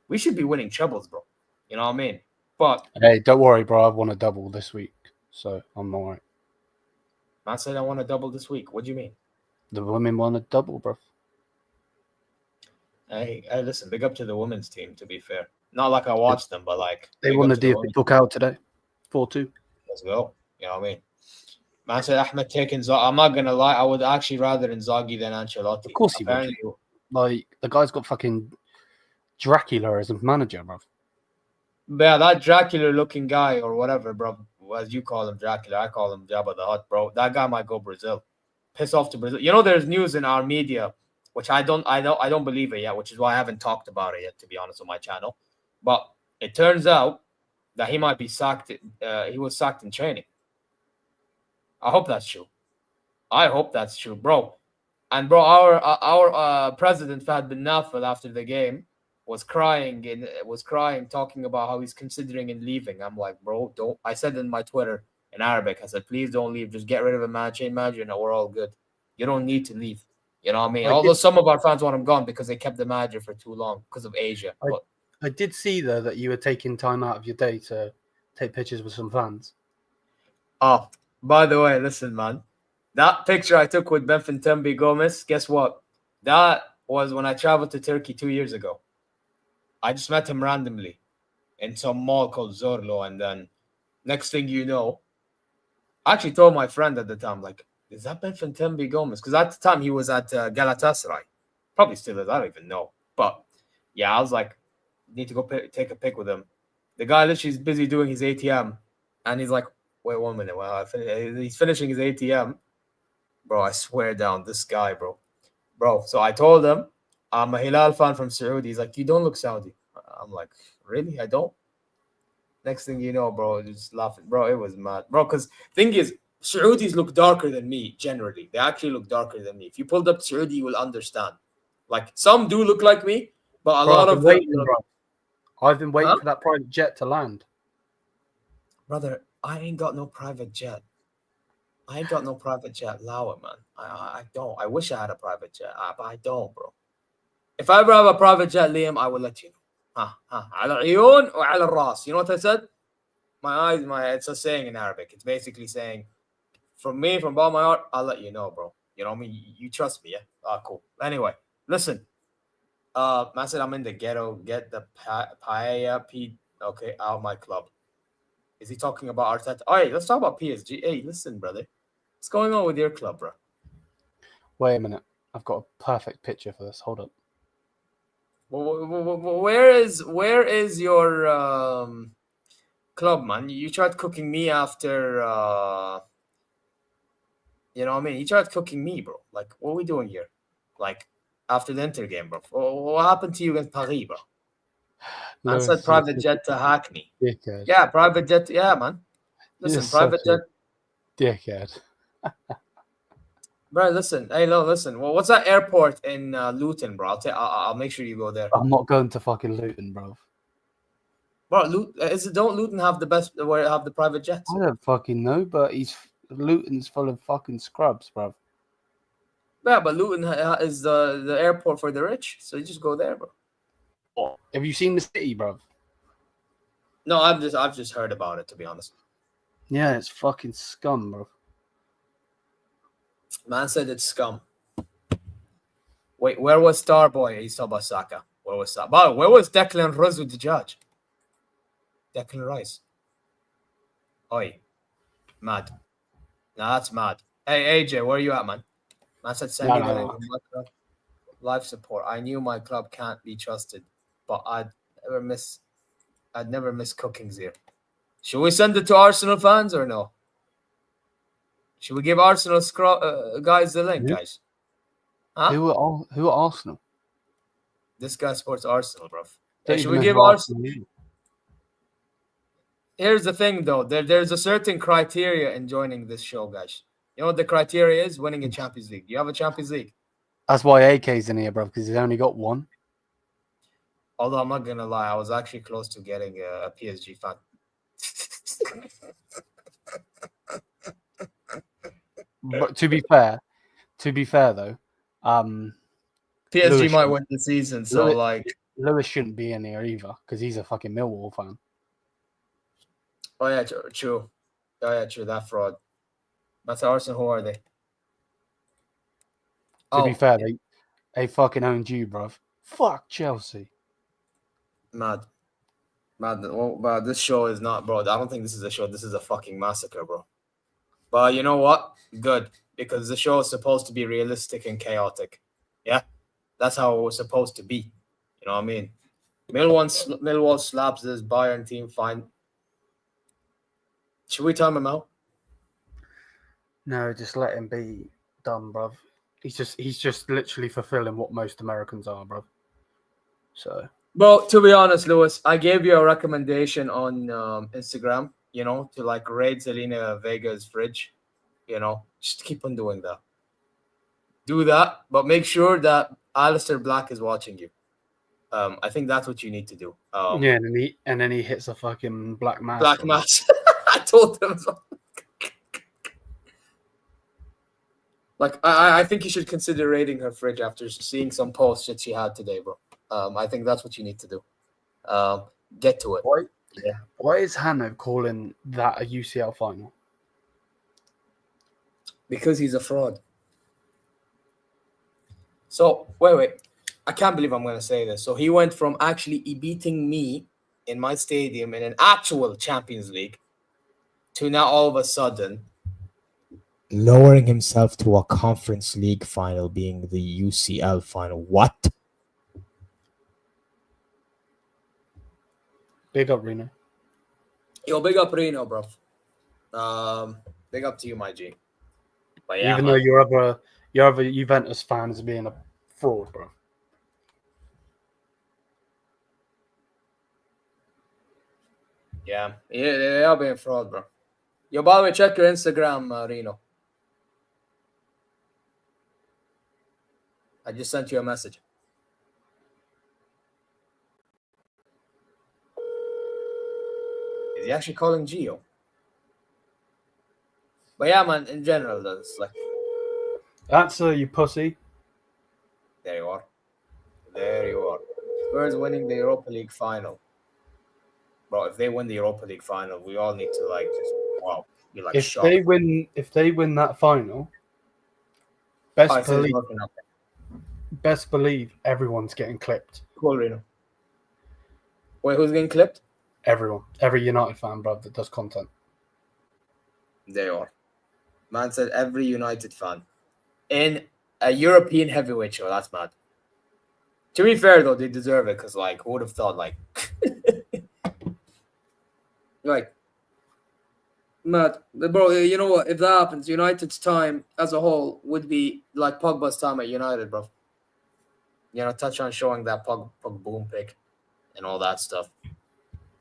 we should be winning trebles, bro. You know what I mean? But hey, don't worry, bro. I've won a double this week, so I'm all right. I said I won a double this week. What do you mean? The women won a double, bro. Hey, listen, big up to the women's team, to be fair. Not like I watched them, but like... They won the DFB book out today. 4-2. Let's go. You know what I mean? Man said Ahmed taking Zaghi. I'm not going to lie. I would actually rather Inzaghi than Ancelotti. Of course he would. Like, the guy's got fucking Dracula as a manager, bro. Yeah, that Dracula-looking guy or whatever, bro, as you call him Dracula, I call him Jabba the Hutt, bro. That guy might go Brazil. Piss off to Brazil. You know, there's news in our media, which I don't believe it yet, which is why I haven't talked about it yet, to be honest, on my channel. But it turns out that he might be sacked. He was sacked in training. I hope that's true. I hope that's true, bro. And bro, our president Fahd bin Nafel after the game was crying, talking about how he's considering in leaving. I'm like, bro, don't. I said in my Twitter in Arabic, I said, please don't leave. Just get rid of him, man. Change manager, and we're all good. You don't need to leave. You know what I mean? Although some of our fans want him gone because they kept the manager for too long because of Asia. But I did see though that you were taking time out of your day to take pictures with some fans. Oh, by the way, listen, man. That picture I took with Benfitembi Gomez, guess what? That was when I traveled to Turkey 2 years ago. I just met him randomly in some mall called Zorlo, and then next thing you know, I actually told my friend at the time, like, is that Benfitembi Gomez? Because at the time he was at Galatasaray. Probably still is. I don't even know. But yeah, I was like, need to go take a pic with him. The guy literally is busy doing his ATM, and he's like, wait 1 minute. Well, he's finishing his ATM. Bro, I swear down, this guy, bro. So I told him, I'm a Hilal fan from Saudi. He's like, you don't look Saudi. I'm like, really? I don't? Next thing you know, bro, just laughing. Bro, it was mad. Bro, because thing is, Saudis look darker than me, generally. They actually look darker than me. If you pulled up Saudi, you will understand. Like, some do look like me, but a lot of them... I've been waiting for that private jet to land. Brother, I ain't got no private jet. Allow it, man. I don't. I wish I had a private jet, but I don't, bro. If I ever have a private jet, Liam, I will let you know. على العيون وعلى الراس. You know what I said? It's a saying in Arabic. It's basically saying, from me, from bottom of my heart, I'll let you know, bro. You know what I mean? You trust me, yeah? Cool. Anyway, listen. Man said I'm in the ghetto. Get the paella, okay, out of my club. Is he talking about Arteta? All right, let's talk about PSG. Hey, listen, brother. What's going on with your club, bro? Wait a minute. I've got a perfect picture for this. Hold up. Where is your club, man? You tried cooking me after, you know what I mean? You tried cooking me, bro. Like, what are we doing here? Like, after the Inter game, bro. What happened to you in Paris, bro? Man said private jet to Hackney. Dickhead. Yeah, private jet. Yeah, man. Listen, private jet. Dickhead. Bro, listen. Hey, no, listen. Well, what's that airport in Luton, bro? I'll make sure you go there. I'm not going to fucking Luton, bro. Bro, don't Luton have the private jets? I don't fucking know, but Luton's full of fucking scrubs, bro. Yeah, but Luton is the airport for the rich, so you just go there, bro. Have you seen the city, bro? No, I've just heard about it, to be honest. Yeah, it's fucking scum, bro. Man said it's scum. Wait, where was Starboy? He's talking about Saka. Where was Saka? But where was Declan Rice with the judge? Declan Rice. Oi. Mad. Nah, that's mad. Hey, AJ, where are you at, man? Man said send me the link. Life support. I knew my club can't be trusted, but I'd never miss cookings here. Should we send it to Arsenal fans or no? Should we give Arsenal guys the link, guys? Huh? Who are Arsenal? This guy supports Arsenal, bro. Hey, should we give Arsenal? Here's the thing, though. There's a certain criteria in joining this show, guys. You know what the criteria is? Winning a Champions League. You have a Champions League. That's why AK's in here, bro, because he's only got one. Although I'm not gonna lie, I was actually close to getting a PSG fan. But to be fair though, PSG Lewis might win the season, so Lewis shouldn't be in here either because he's a fucking Millwall fan. Oh yeah, true. Oh yeah, true. That fraud. That's Arsenal. Who are they? To be fair, they fucking owned you, bro. Fuck Chelsea. Mad. Well, but this show is not, bro. I don't think this is a show. This is a fucking massacre, bro. But you know what? Good. Because the show is supposed to be realistic and chaotic. Yeah? That's how it was supposed to be. You know what I mean? Millwall slaps this Bayern team fine. Should we time him out? No, just let him be done, bro. He's just literally fulfilling what most Americans are, bro. So... Well, to be honest, Lewis, I gave you a recommendation on Instagram, to raid Zelina Vega's fridge, just keep on doing that. Do that, but make sure that Alistair Black is watching you. I think that's what you need to do. Yeah, and then he hits a fucking black mass. Black mass. I told him. Like, I think you should consider raiding her fridge after seeing some posts that she had today, bro. I think that's what you need to do. Get to it. Why is Hanno calling that a UCL final? Because he's a fraud. So, wait. I can't believe I'm going to say this. So he went from actually beating me in my stadium in an actual Champions League to now all of a sudden lowering himself to a Conference League final, being the UCL final. What? Big up, Reno. Yo, big up Reno, bro. Big up to you, my G. But yeah, even though your other Juventus fan is being a fraud, bro. Yeah, they are being fraud, bro. Yo, by the way, check your Instagram, Reno. I just sent you a message. Is he actually calling Gio? But yeah, man, in general, that's like... Answer, you pussy. There you are. Spurs winning the Europa League final. Bro, if they win the Europa League final, we all need to be like shocked. If they win that final, best believe everyone's getting clipped. Cool, Reno. Wait, who's getting clipped? Everyone, every United fan, bro, that does content. There you are. Man said every United fan in a European heavyweight show. That's mad. To be fair, though, they deserve it because, who would have thought, mad. Bro, you know what? If that happens, United's time as a whole would be like Pogba's time at United, bro. Touch on showing that Pog boom pick and all that stuff.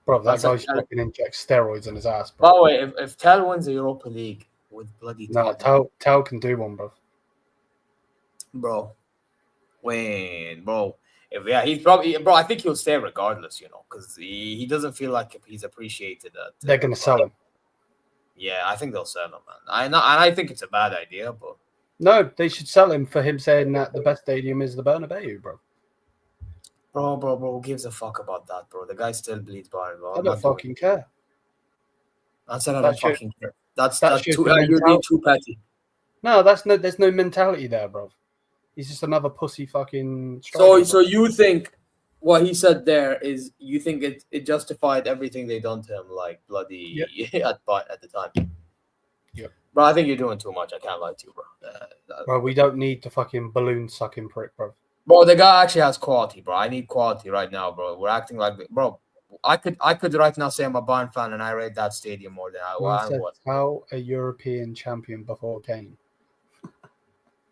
Bro, that guy's fucking inject steroids in his ass, bro. By the way, if Tel wins the Europa League with bloody... No, Tel can do one, bro. Bro. Bro. He's probably... Bro, I think he'll stay regardless, because he doesn't feel like he's appreciated. They're going to sell him. Yeah, I think they'll sell him, man. I think it's a bad idea, but... No, they should sell him for him saying that the best stadium is the Bernabeu, bro. Bro, who gives a fuck about that, bro? The guy still bleeds Bayern, bro. I don't fucking care. I said I don't fucking care. That's too... You're being too petty. No, there's no mentality there, bro. He's just another pussy fucking... striker, So you think what he said there is you think it justified everything they done to him, bloody at the time? Yeah. Bro, I think you're doing too much. I can't lie to you, bro. Bro, we don't need the fucking balloon sucking prick, bro. Bro, the guy actually has quality, bro. I need quality right now, bro. We're acting like... Bro, I could right now say I'm a Bayern fan and I rate that stadium more than I was. How a European champion before Kane?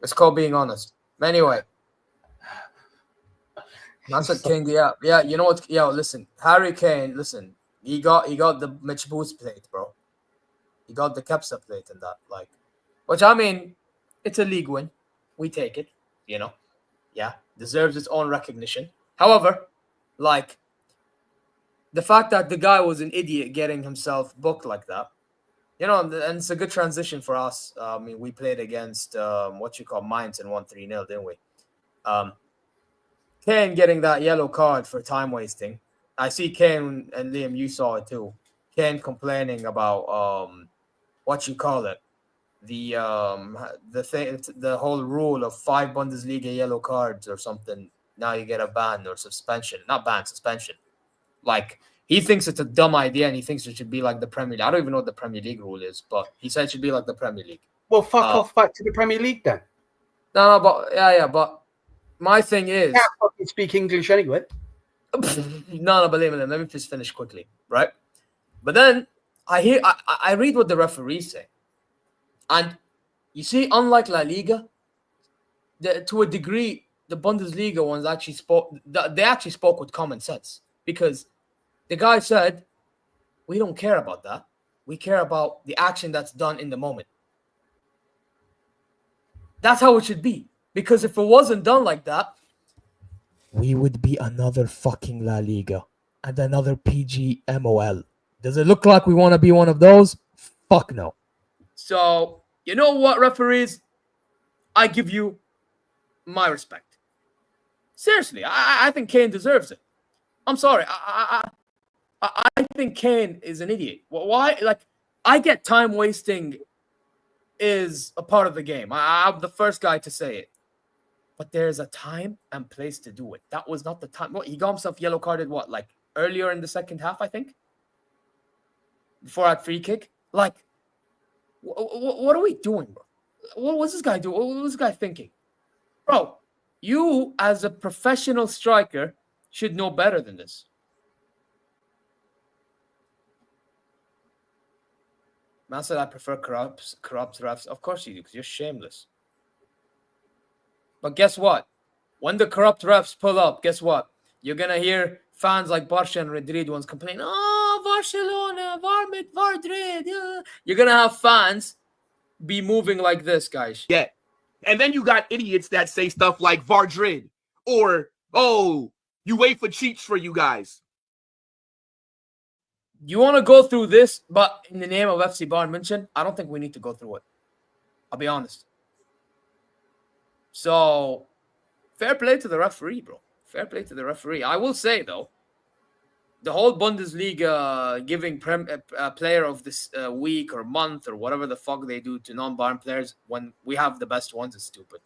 It's called being honest. Anyway. That's what King, yeah, you know what? Yeah, listen. Harry Kane, listen. He got the Mitch Boost plate, bro. He got the Kepsa plate and that, which I mean, it's a league win. We take it, Yeah, deserves its own recognition. However, the fact that the guy was an idiot getting himself booked like that, and it's a good transition for us. I mean, we played against Mainz and won 3-0, didn't we? Kane getting that yellow card for time wasting. I see Kane and Liam, you saw it too. Kane complaining about the whole rule of 5 Bundesliga yellow cards or something. Now you get a ban or suspension. Not ban, suspension. He thinks it's a dumb idea and he thinks it should be like the Premier League. I don't even know what the Premier League rule is, but he said it should be like the Premier League. Well, fuck off back to the Premier League then. No, but my thing is... You can't fucking speak English anyway. No, but let me just finish quickly, right? But then I read what the referees say. And you see, unlike La Liga, to a degree, the Bundesliga ones actually spoke with common sense. Because the guy said, we don't care about that. We care about the action that's done in the moment. That's how it should be. Because if it wasn't done like that, we would be another fucking La Liga and another PGMOL. Does it look like we want to be one of those? Fuck no. So, you know what, referees? I give you my respect. Seriously, I think Kane deserves it. I'm sorry. I think Kane is an idiot. Why? Like, I get time wasting is a part of the game. I'm the first guy to say it. But there's a time and place to do it. That was not the time. What, he got himself yellow carded, what, like earlier in the second half, I think? Before that free kick? Like, what are we doing, bro? What was this guy doing? What was this guy thinking? Bro, you as a professional striker should know better than this. Man said I prefer corrupt refs. Of course you do, because you're shameless. But guess what? When the corrupt refs pull up, guess what? You're going to hear fans like Barca and Madrid ones complain, oh, Barcelona, Madrid. Yeah. You're going to have fans be moving like this, guys. Yeah. And then you got idiots that say stuff like Vardrid or, oh, UEFA cheats for you guys. You want to go through this, but in the name of FC Bayern München, I don't think we need to go through it. I'll be honest. So, fair play to the referee, bro. Fair play to the referee. I will say, though, the whole Bundesliga giving player of this week or month or whatever the fuck they do to non-Bayern players when we have the best ones is stupid.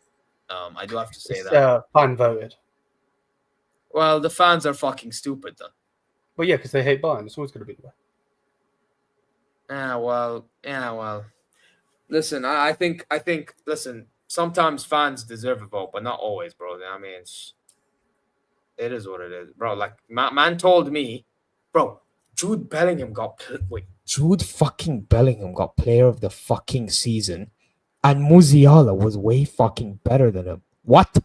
I do have to say that. Fan voted. Well, the fans are fucking stupid, then. Well, yeah, because they hate Bayern. It's always going to be the way. Yeah, well. Listen, I think. Listen, sometimes fans deserve a vote, but not always, bro. I mean, it is what it is, bro. Like, man told me, bro, Jude Bellingham Jude fucking Bellingham got player of the fucking season, and Musiala was way fucking better than him. What?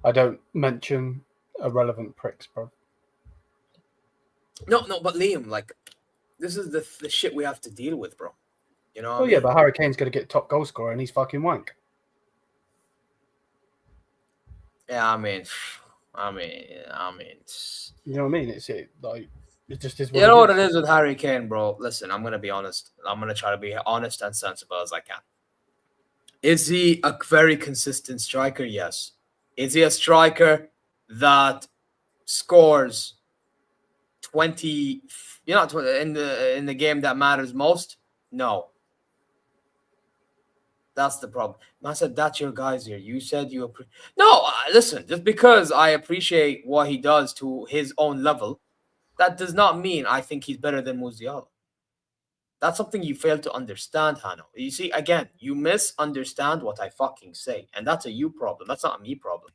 I don't mention irrelevant pricks, bro. No, but Liam, like, this is the shit we have to deal with, bro. You know? Oh yeah, but Harry Kane's going to get top goal scorer, and he's fucking wank. Yeah, I mean, you know what I mean? It just is. You know what it is with Harry Kane, bro. Listen, I'm gonna be honest. I'm gonna try to be honest and sensible as I can. Is he a very consistent striker? Yes. Is he a striker that scores 20? You know, in the game that matters most? No. That's the problem. I said, that's your guys here. You said you No, listen, just because I appreciate what he does to his own level, that does not mean I think he's better than Musiala. That's something you fail to understand, Hano. You see, again, you misunderstand what I fucking say, and that's a you problem. That's not a me problem.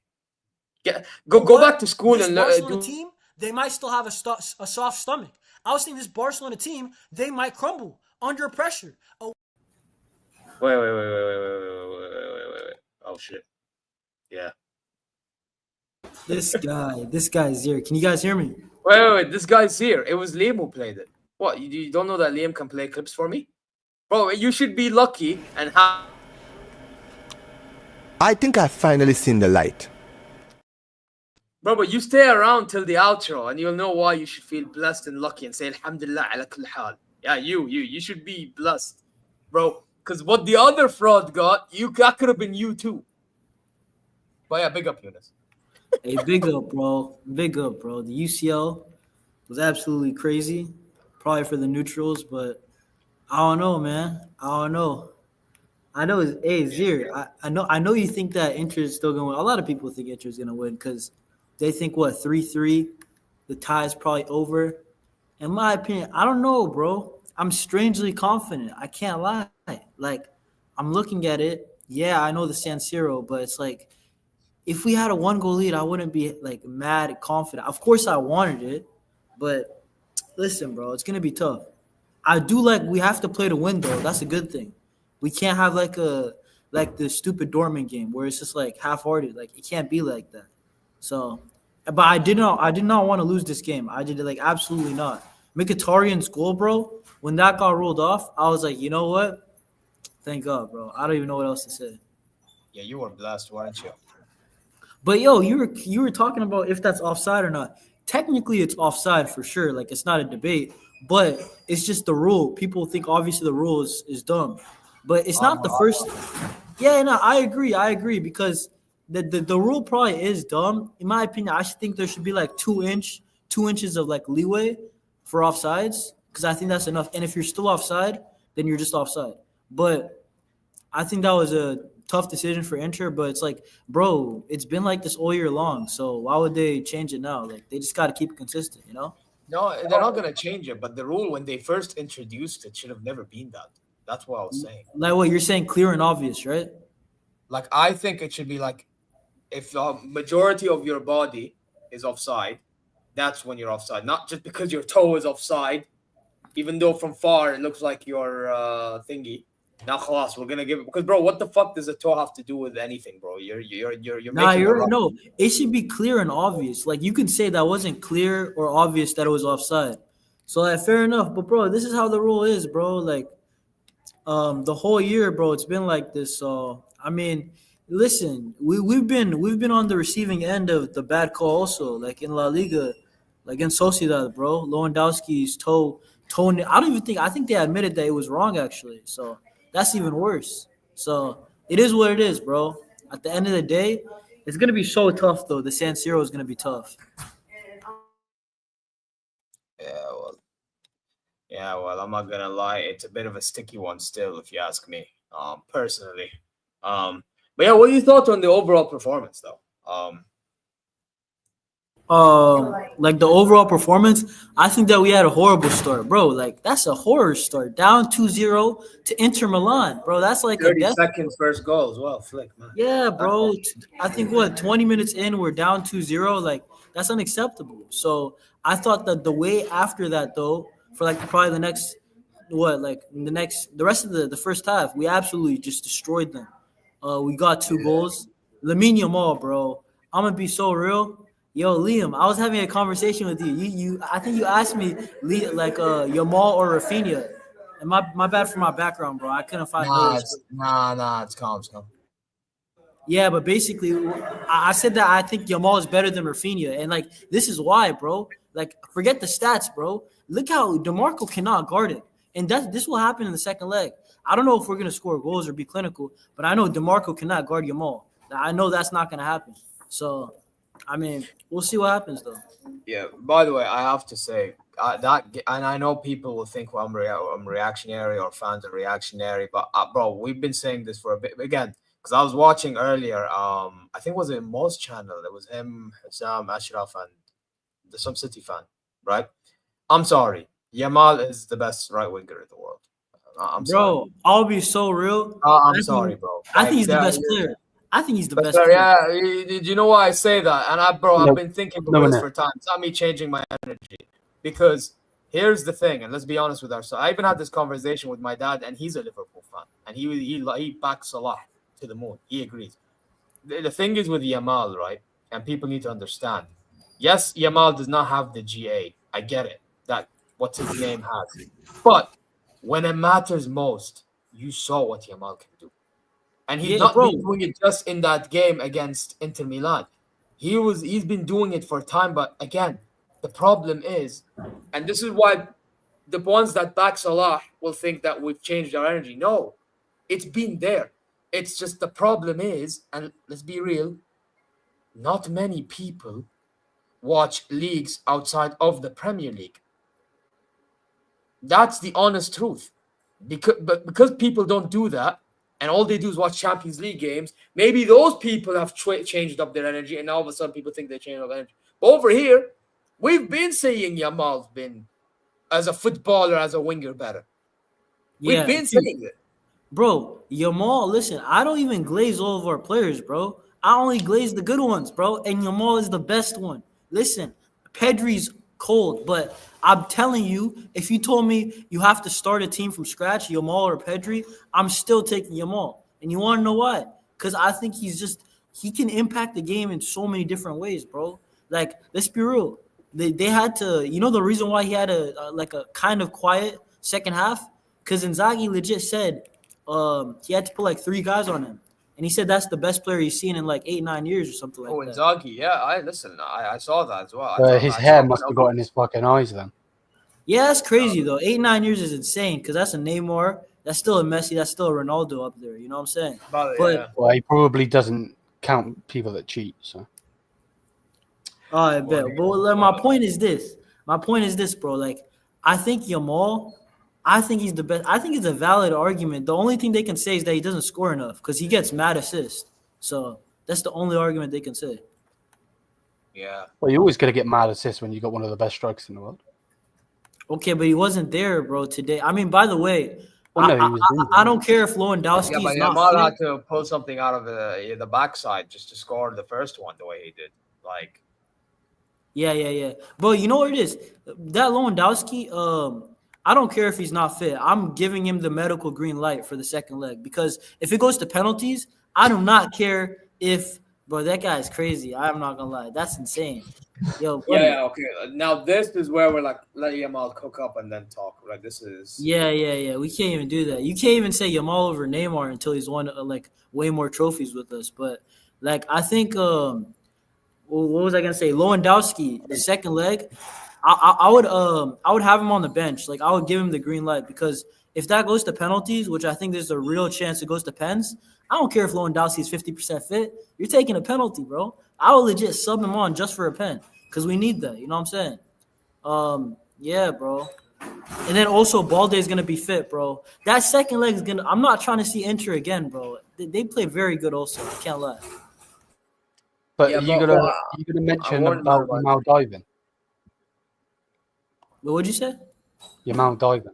Go back to school and Barcelona team, they might still have a soft stomach. I was thinking this Barcelona team, they might crumble under pressure. Wait. Oh, shit. Yeah. This guy's here. Can you guys hear me? Wait. This guy's here. It was Liam who played it. What? You don't know that Liam can play clips for me? Bro, you should be lucky and have... I think I've finally seen the light. Bro, but you stay around till the outro and you'll know why you should feel blessed and lucky and say, Alhamdulillah ala kull hal. Yeah, you should be blessed, bro. Because what the other fraud got, that could have been you too. But yeah, big up, Yunus. Hey, big up, bro. Big up, bro. The UCL was absolutely crazy. Probably for the neutrals, but I don't know, man. I don't know. I know it's Zier. I know you think that Inter is still going to win. A lot of people think Inter is going to win because they think, 3-3? The tie is probably over. In my opinion, I don't know, bro. I'm strangely confident. I can't lie. Like, I'm looking at it. Yeah, I know the San Siro, but it's like, if we had a 1-goal lead, I wouldn't be, like, mad confident. Of course, I wanted it, but listen, bro, it's going to be tough. I do like we have to play to win, though. That's a good thing. We can't have, like the stupid Dortmund game where it's just, like, half-hearted. Like, it can't be like that. So, but I did not want to lose this game. I did, like, absolutely not. Mkhitaryan's goal, bro, when that got rolled off, I was like, you know what? Thank God, bro. I don't even know what else to say. Yeah, you were blessed, weren't you? But yo, you were talking about if that's offside or not. Technically, it's offside for sure. Like, it's not a debate, but it's just the rule. People think obviously the rule is dumb, but it's not the first. Yeah, no, I agree because the rule probably is dumb. In my opinion, I should think there should be like 2 inches of like leeway for offsides, because I think that's enough. And if you're still offside, then you're just offside. But I think that was a tough decision for Inter, but it's like, bro, it's been like this all year long. So why would they change it now? Like, they just got to keep it consistent, you know? No, they're not going to change it. But the rule, when they first introduced it, should have never been that. That's what I was saying. Like what you're saying, clear and obvious, right? Like, I think it should be like, if the majority of your body is offside, that's when you're offside. Not just because your toe is offside, even though from far it looks like your thingy. Now, khalas, we're gonna give it, because, bro, what the fuck does a toe have to do with anything, bro? You're no. It should be clear and obvious. Like, you could say that wasn't clear or obvious that it was offside. So, like, fair enough. But, bro, this is how the rule is, bro. Like, the whole year, bro, it's been like this. So, I mean, listen, we've been on the receiving end of the bad call also. Like in La Liga, like in Sociedad, bro. Lewandowski's toe. I think they admitted that it was wrong actually. So. That's even worse. So it is what it is, bro. At the end of the day, it's going to be so tough, though. The San Siro is going to be tough. Yeah, well, I'm not going to lie. It's a bit of a sticky one still, if you ask me, personally. But yeah, what are your thoughts on the overall performance, though? Like the overall performance, I think that we had a horrible start, bro. Like, that's a horror start. Down 2-0 to Inter Milan, bro. That's like 30 seconds first goal as well. Flick, man. Yeah, bro. I think 20 minutes in, we're down 2-0. Like, that's unacceptable. So I thought that the way after that, though, for like probably the next, the rest of the first half, we absolutely just destroyed them. We got 2 goals. Lamine Yamal, bro. I'm gonna be so real. Yo, Liam, I was having a conversation with you. I think you asked me, Yamal or Rafinha. And my bad for my background, bro. I couldn't find it's calm. Yeah, but basically, I said that I think Yamal is better than Rafinha. And, like, this is why, bro. Like, forget the stats, bro. Look how DeMarco cannot guard it. And this will happen in the second leg. I don't know if we're going to score goals or be clinical, but I know DeMarco cannot guard Yamal. I know that's not going to happen. So, I mean, we'll see what happens, though. Yeah, by the way, I have to say, and I know people will think I'm reactionary or fans are reactionary, but, bro, we've been saying this for a bit. Again, because I was watching earlier, I think it was in Mo's channel. It was him, Sam, Ashraf, and some City fan, right? I'm sorry. Yamal is the best right winger in the world. I'm sorry. Bro, I'll be so real. I'm sorry, bro. I think he's the best player. I think he's the best. Yeah, you know why I say that? And I've been thinking about this for time. It's not me changing my energy, because here's the thing, and let's be honest with ourselves. I even had this conversation with my dad, and he's a Liverpool fan, and he backs Salah to the moon. He agrees. The thing is with Yamal, right? And people need to understand. Yes, Yamal does not have the GA. I get it. That what his name has, but when it matters most, you saw what Yamal can do. And he's not been doing it just in that game against Inter Milan. He's been doing it for time. But again, the problem is, and this is why the ones that back Salah will think that we've changed our energy. No, it's been there. It's just the problem is, and let's be real, not many people watch leagues outside of the Premier League. That's the honest truth. Because people don't do that, and all they do is watch Champions League games, maybe those people have changed up their energy, and now all of a sudden people think they changed up energy. But over here, we've been saying Yamal's been, as a footballer, as a winger, better. We've been saying it. Bro, Yamal, listen, I don't even glaze all of our players, bro. I only glaze the good ones, bro, and Yamal is the best one. Listen, Pedri's cold, but I'm telling you, if you told me you have to start a team from scratch, Yamal or Pedri, I'm still taking Yamal. And you want to know why? Because I think he can impact the game in so many different ways, bro. Like, let's be real. They had to, the reason why he had a kind of quiet second half? Because Inzaghi legit said, he had to put like 3 guys on him. And he said that's the best player he's seen in like 8-9 years or something like that. Oh, Inzaghi, yeah. I saw that as well. His hair must have got in his fucking eyes then. Yeah, that's crazy though. 8-9 years is insane because that's a Neymar, that's still a Messi, that's still a Ronaldo up there. You know what I'm saying? But well, he probably doesn't count people that cheat. So. I bet. But my point is this. My point is this, bro. Like, I think Yamal. I think he's the best. I think it's a valid argument. The only thing they can say is that he doesn't score enough because he gets mad assists. So that's the only argument they can say. Yeah. Well, you're always going to get mad assists when you got one of the best strikers in the world. Okay, but he wasn't there, bro, today. I mean, by the way, well, no, I don't care if Lewandowski is not Yamal had to pull something out of the backside just to score the first one the way he did. Like. Yeah. But you know what it is? That Lewandowski, I don't care if he's not fit. I'm giving him the medical green light for the second leg because if it goes to penalties, I do not care if, bro, that guy is crazy. I'm not going to lie. That's insane. Yo, yeah, okay. Now this is where we're like, let Yamal cook up and then talk. Like this is. Yeah. We can't even do that. You can't even say Yamal over Neymar until he's won like way more trophies with us. But like, I think, what was I going to say? Lewandowski, the second leg. I would have him on the bench. Like I would give him the green light because if that goes to penalties, which I think there's a real chance it goes to pens, I don't care if Lewandowski is 50% fit. You're taking a penalty, bro. I would legit sub him on just for a pen because we need that. You know what I'm saying? Yeah, bro. And then also Balde is gonna be fit, bro. That second leg is gonna. I'm not trying to see Inter again, bro. They play very good. Also, I can't lie. But yeah, you're gonna mention about Yamal diving. What would you say? Yamal diving.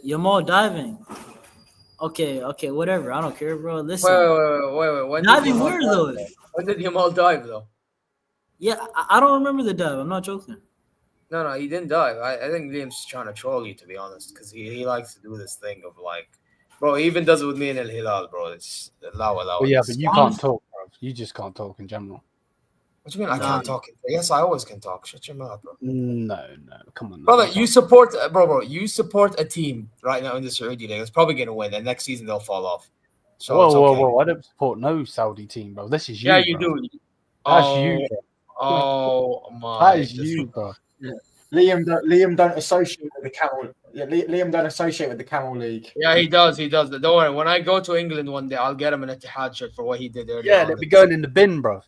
Yamal diving. Okay, whatever. I don't care, bro. Listen. Wait. When diving where though? When did Yamal dive though? Yeah, I don't remember the dive. I'm not joking. No, he didn't dive. I think Liam's trying to troll you, to be honest, because he likes to do this thing of like, bro. He even does it with me and El Hilal, bro. It's allow. Well, yeah, but you can't talk, bro. You just can't talk in general. What do you mean I can't talk? Yes, I always can talk. Shut your mouth, bro. No, come on, brother. You support, bro. You support a team right now in the Saudi league. It's probably going to win, and next season they'll fall off. So whoa! I don't support no Saudi team, bro. This is you. Yeah, you do. That's you. Bro. Oh my! That is you, bro. Yeah. Liam don't associate with the Camel. Yeah, Liam don't associate with the Camel League. Yeah, he does. Don't worry. When I go to England one day, I'll get him an Etihad shirt for what he did earlier. Yeah, they'll be going in the bin, bro.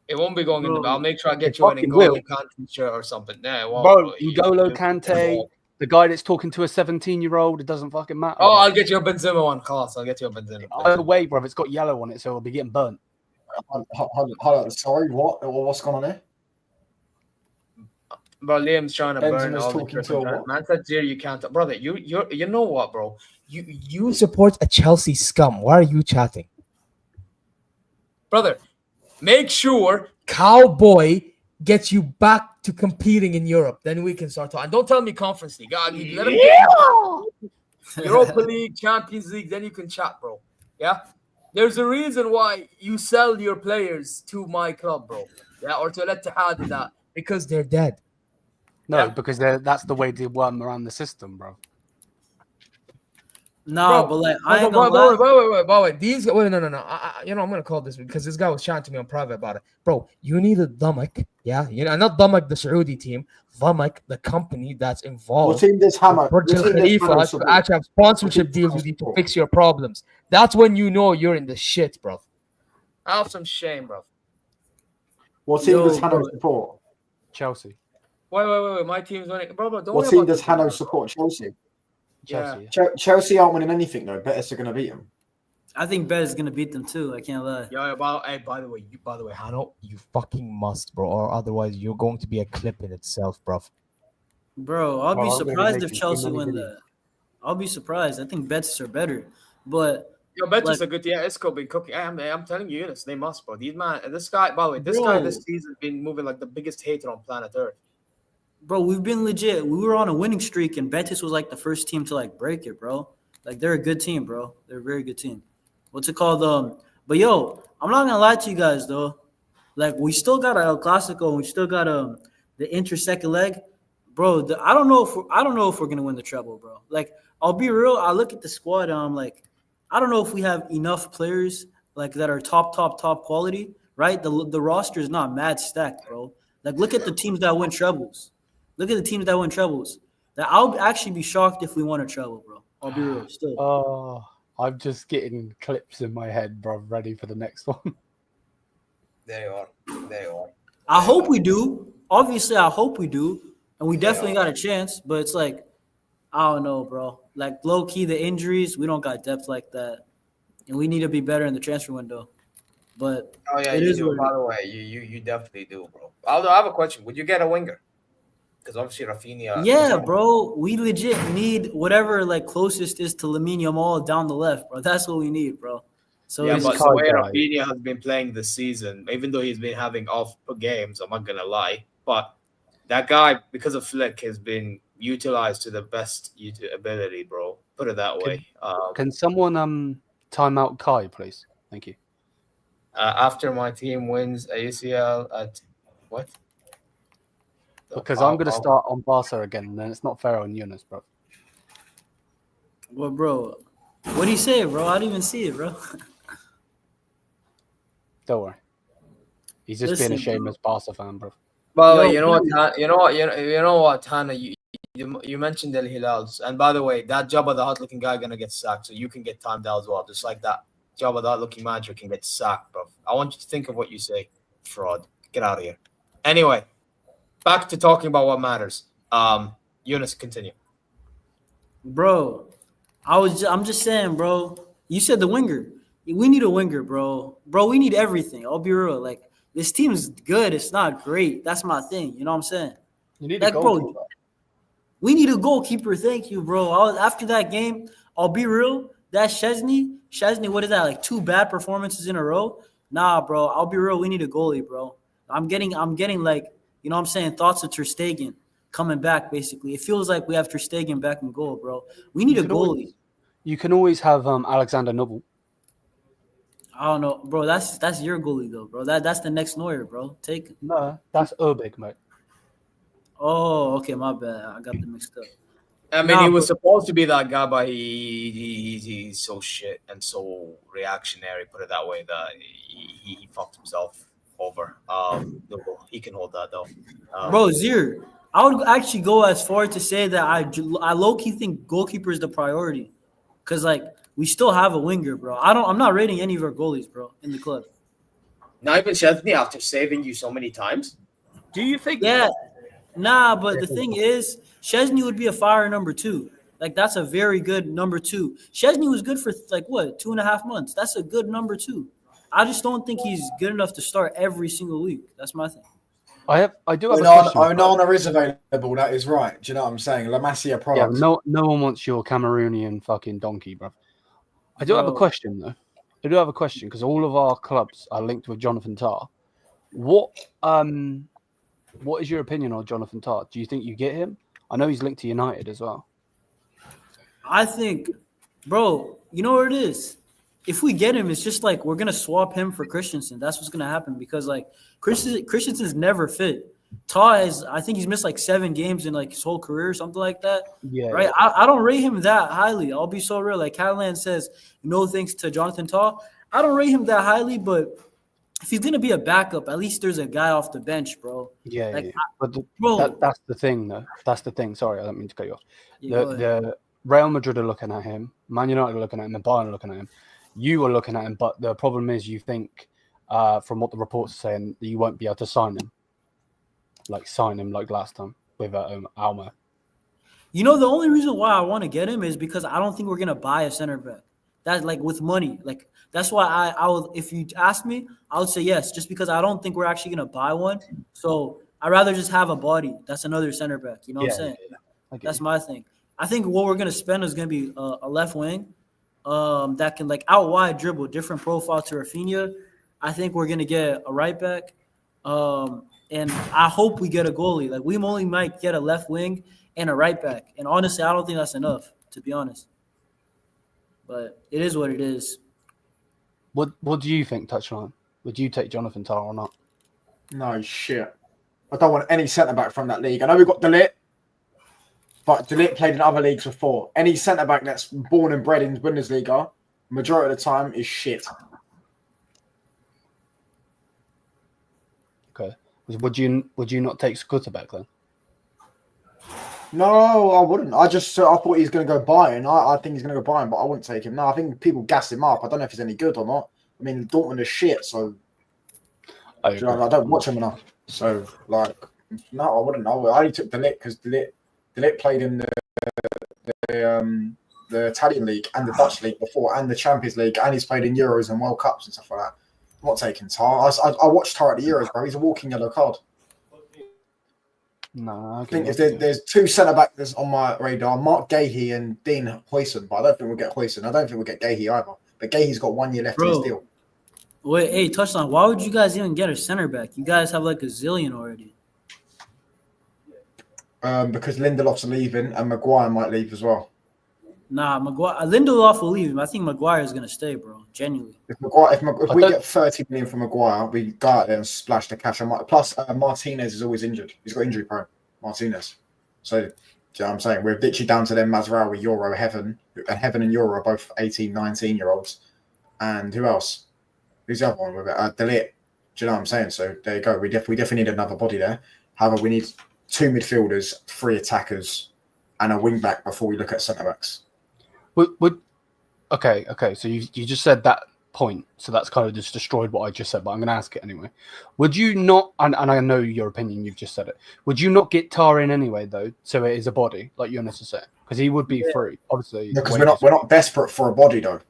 It won't be going in the bin. I'll make sure I get you an N'Golo Kante shirt or something. Yeah, bro. N'Golo Kante, the guy that's talking to a 17-year-old, it doesn't fucking matter. Oh, I'll get you a Benzema one, class. I'll get you a Benzema. Either way, bro, it's got yellow on it, so it'll be getting burnt. Hold on. Sorry, what? What's going on there? Bro, Liam's trying to burn Benzema's all the Christmas. Man said, "Dear, you can't." Brother, you know what, bro? You support a Chelsea scum. Why are you chatting? Brother, make sure Cowboy gets you back to competing in Europe. Then we can start talking. And don't tell me Conference League. God, let him get Europa League, Champions League, then you can chat, bro. Yeah? There's a reason why you sell your players to my club, bro. Yeah, or to Etihad and that. Because they're dead. No, because that's the way they worm around the system, bro. No, but like I ain't wait. These no. I'm gonna call this because this guy was chatting to me on private about it, bro. You need a Dhamak, yeah. Not Dhamak, the Saudi team. Dhamak, the company that's involved. What team does Hammer? To actually have sponsorship deals with you to fix your problems. That's when you know you're in the shit, bro. I have some shame, bro. What team does Hanno support? Chelsea. Wait. My team's winning, bro. Don't what team does Hanno support? Chelsea. Yeah. Chelsea aren't winning anything though. Betis are going to beat them. I think Betis is going to beat them too. I can't lie. Yeah. By the way, Hano, you fucking must, bro, or otherwise you're going to be a clip in itself, bro. Bro, I'll be surprised if Chelsea win that. I'll be surprised. I think Betis are better, but Betis are good. Yeah, it's could be cooking. I'm telling you, Eunice, they must, bro. This guy, by the way, this season has been moving like the biggest hater on planet Earth. Bro, we've been legit. We were on a winning streak, and Betis was like the first team to like break it, bro. Like they're a good team, bro. They're a very good team. What's it called? But yo, I'm not gonna lie to you guys though. Like we still got El Clasico, and we still got the Inter second leg, bro. I don't know if we're gonna win the treble, bro. Like I'll be real. I look at the squad, and I'm like, I don't know if we have enough players like that are top quality, right? The roster is not mad stacked, bro. Like, look at the teams that win trebles. That I'll actually be shocked if we won a treble, bro. I'll be real, still. Oh, I'm just getting clips in my head, bro, ready for the next one. There you are. I hope we do. Obviously, I hope we do. And we definitely got a chance, but it's like, I don't know, bro. Like, low-key, the injuries, we don't got depth like that. And we need to be better in the transfer window. But you do. By the way, you definitely do, bro. Aldo, I have a question. Would you get a winger? Because obviously Rafinha. Yeah, bro. We legit need whatever like closest is to Lamine Yamal down the left, bro. That's what we need, bro. So yeah, but the way Rafinha has been playing this season, even though he's been having off games, I'm not gonna lie, but that guy, because of Flick, has been utilized to the best ability, bro. Put it that way. Can someone time out Kai, please? Thank you. After my team wins ACL at what? Because I'm going to start on Barca again, and then it's not fair on Yunus, bro. Well, bro, what do you say, bro? I didn't even see it, bro. Don't worry. He's just being a shameless Barca fan, bro. Well, you know what, Tana, you mentioned El Hilal, and by the way, that Jabba the Hut-looking guy gonna get sacked, so you can get timed out as well, just like that. Jabba the Hut-looking manager can get sacked, bro. I want you to think of what you say, fraud. Get out of here. Anyway. Back to talking about what matters. Yunus, continue. Bro, I'm just saying, bro. You said the winger. We need a winger, bro. Bro, we need everything. I'll be real. Like, this team is good. It's not great. That's my thing. You know what I'm saying? You need a goalkeeper. Bro, we need a goalkeeper. Thank you, bro. After that game, I'll be real. That Szczesny, what is that? Like 2 bad performances in a row? Nah, bro. I'll be real. We need a goalie, bro. I'm getting like, you know what I'm saying? Thoughts of Ter Stegen coming back, basically. It feels like we have Ter Stegen back in goal, bro. We need a goalie. You can always have Alexander Nubel. I don't know, bro. That's your goalie, though, bro. That's the next Neuer, bro. Take it. No, that's Urbig, mate. Oh, okay, my bad. I got them mixed up. I mean, he was supposed to be that guy, but he's so shit and so reactionary, put it that way, that he fucked himself over. He can hold that though. Bro, Zier, I would actually go as far to say that I low-key think goalkeeper is the priority, because like we still have a winger, bro. I'm not rating any of our goalies, bro, in the club. Not even Szczesny after saving you so many times. Do you think? Yeah, nah. But the thing is, Szczesny would be a fire number 2. Like, that's a very good number 2. Szczesny was good for like what 2.5 months. That's a good number 2. I just don't think he's good enough to start every single week. That's my thing. I do have a question. Onana is available. That is right. Do you know what I'm saying? La Masia product. Yeah, no one wants your Cameroonian fucking donkey, bro. I do have a question though. I do have a question because all of our clubs are linked with Jonathan Tah. What is your opinion on Jonathan Tah? Do you think you get him? I know he's linked to United as well. I think, bro, you know what it is? If we get him, it's just like we're going to swap him for Christensen. That's what's going to happen because, like, Christensen's never fit. I think he's missed, like, 7 games in, like, his whole career or something like that. Yeah. Right? Yeah. I don't rate him that highly. I'll be so real. Like, Catalan says, no thanks to Jonathan Tah. I don't rate him that highly, but if he's going to be a backup, at least there's a guy off the bench, bro. Yeah, like, yeah. That's the thing, though. That's the thing. Sorry, I don't mean to cut you off. Yeah, the Real Madrid are looking at him. Man United are looking at him. And Bayern are looking at him. You are looking at him, but the problem is you think, from what the reports are saying, that you won't be able to sign him like last time with Alma. You know, the only reason why I want to get him is because I don't think we're gonna buy a center back. That's like with money. Like that's why I would. If you ask me, I would say yes, just because I don't think we're actually gonna buy one. So I'd rather just have a body. That's another center back. You know what I'm saying? Yeah. That's my thing. I think what we're gonna spend is gonna be a left wing. That can like out wide dribble, different profile to Rafinha. I think we're gonna get a right back, and I hope we get a goalie. Like we only might get a left wing and a right back, and honestly, I don't think that's enough, to be honest. But it is what it is. What do you think, Touchline? Would you take Jonathan Tah or not? No shit. I don't want any centre back from that league. I know we've got Delit. But Delit played in other leagues before. Any centre-back that's born and bred in Bundesliga, majority of the time is shit. Okay. Would you not take Skuta back then? No, I wouldn't. I thought he's going to go Bayern. I think he's going to go Bayern, but I wouldn't take him. No, I think people gas him up. I don't know if he's any good or not. I mean, Dortmund is shit, so I don't watch him enough. So, like, no, I wouldn't. I only took De Ligt because De Ligt played in the Italian league and the Dutch league before, and the Champions League, and he's played in Euros and World Cups and stuff like that. I'm not taking Tar. I watched Tar at the Euros, bro. He's a walking yellow card. No, I think if there's two centre backs on my radar, Mark Gahey and Dean Huijsen, but I don't think we'll get Huijsen. I don't think we'll get Gahey either. But Gahey's got 1 year left in his deal. Wait, hey, Touchline, why would you guys even get a center back? You guys have like a zillion already. Because Lindelof's leaving and Maguire might leave as well. Nah, Lindelof will leave. I think Maguire is gonna stay, bro. Genuinely. If we get 30 million from Maguire, we go out there and splash the cash on. Plus, Martinez is always injured. He's got injury prone. Martinez. So, do you know what I'm saying? We're literally down to them Mazraoui, Euro, Heaven, and Heaven and Euro are both 18, 19-year-olds. And who else? Who's the other one? With De Ligt. Do you know what I'm saying? So there you go. We definitely need another body there. However, we need 2 midfielders, 3 attackers, and a wing back before we look at centre backs. Okay. So you just said that point, so that's kind of just destroyed what I just said. But I'm going to ask it anyway. Would you not? And I know your opinion. You've just said it. Would you not get Tar in anyway, though? So it is a body, like Jonas is saying, because he would be free, obviously. Because we're not desperate for a body, though.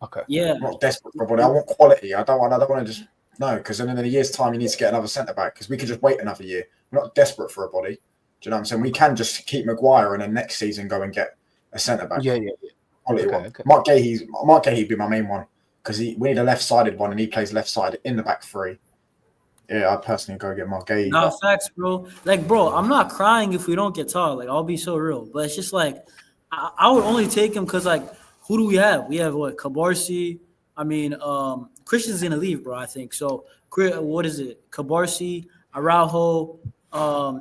Okay. Yeah. I'm not desperate for a body. I want quality. I don't want to just because then in a year's time you need to get another centre back because we could just wait another year. We're not desperate for a body. Do you know what I'm saying? We can just keep Maguire and then next season go and get a centre back. Yeah. Quality one. Okay. Mark Gahey would be my main one because we need a left-sided one and he plays left-sided in the back 3. Yeah, I'd personally go get Mark Gahey. Nah, facts, bro. Like, bro, I'm not crying if we don't get Tar. Like, I'll be so real. But it's just like I would only take him because like who do we have? We have what? Cabarsi. I mean, Christian's gonna leave, bro. I think so. What is it? Cabarsi, Araujo,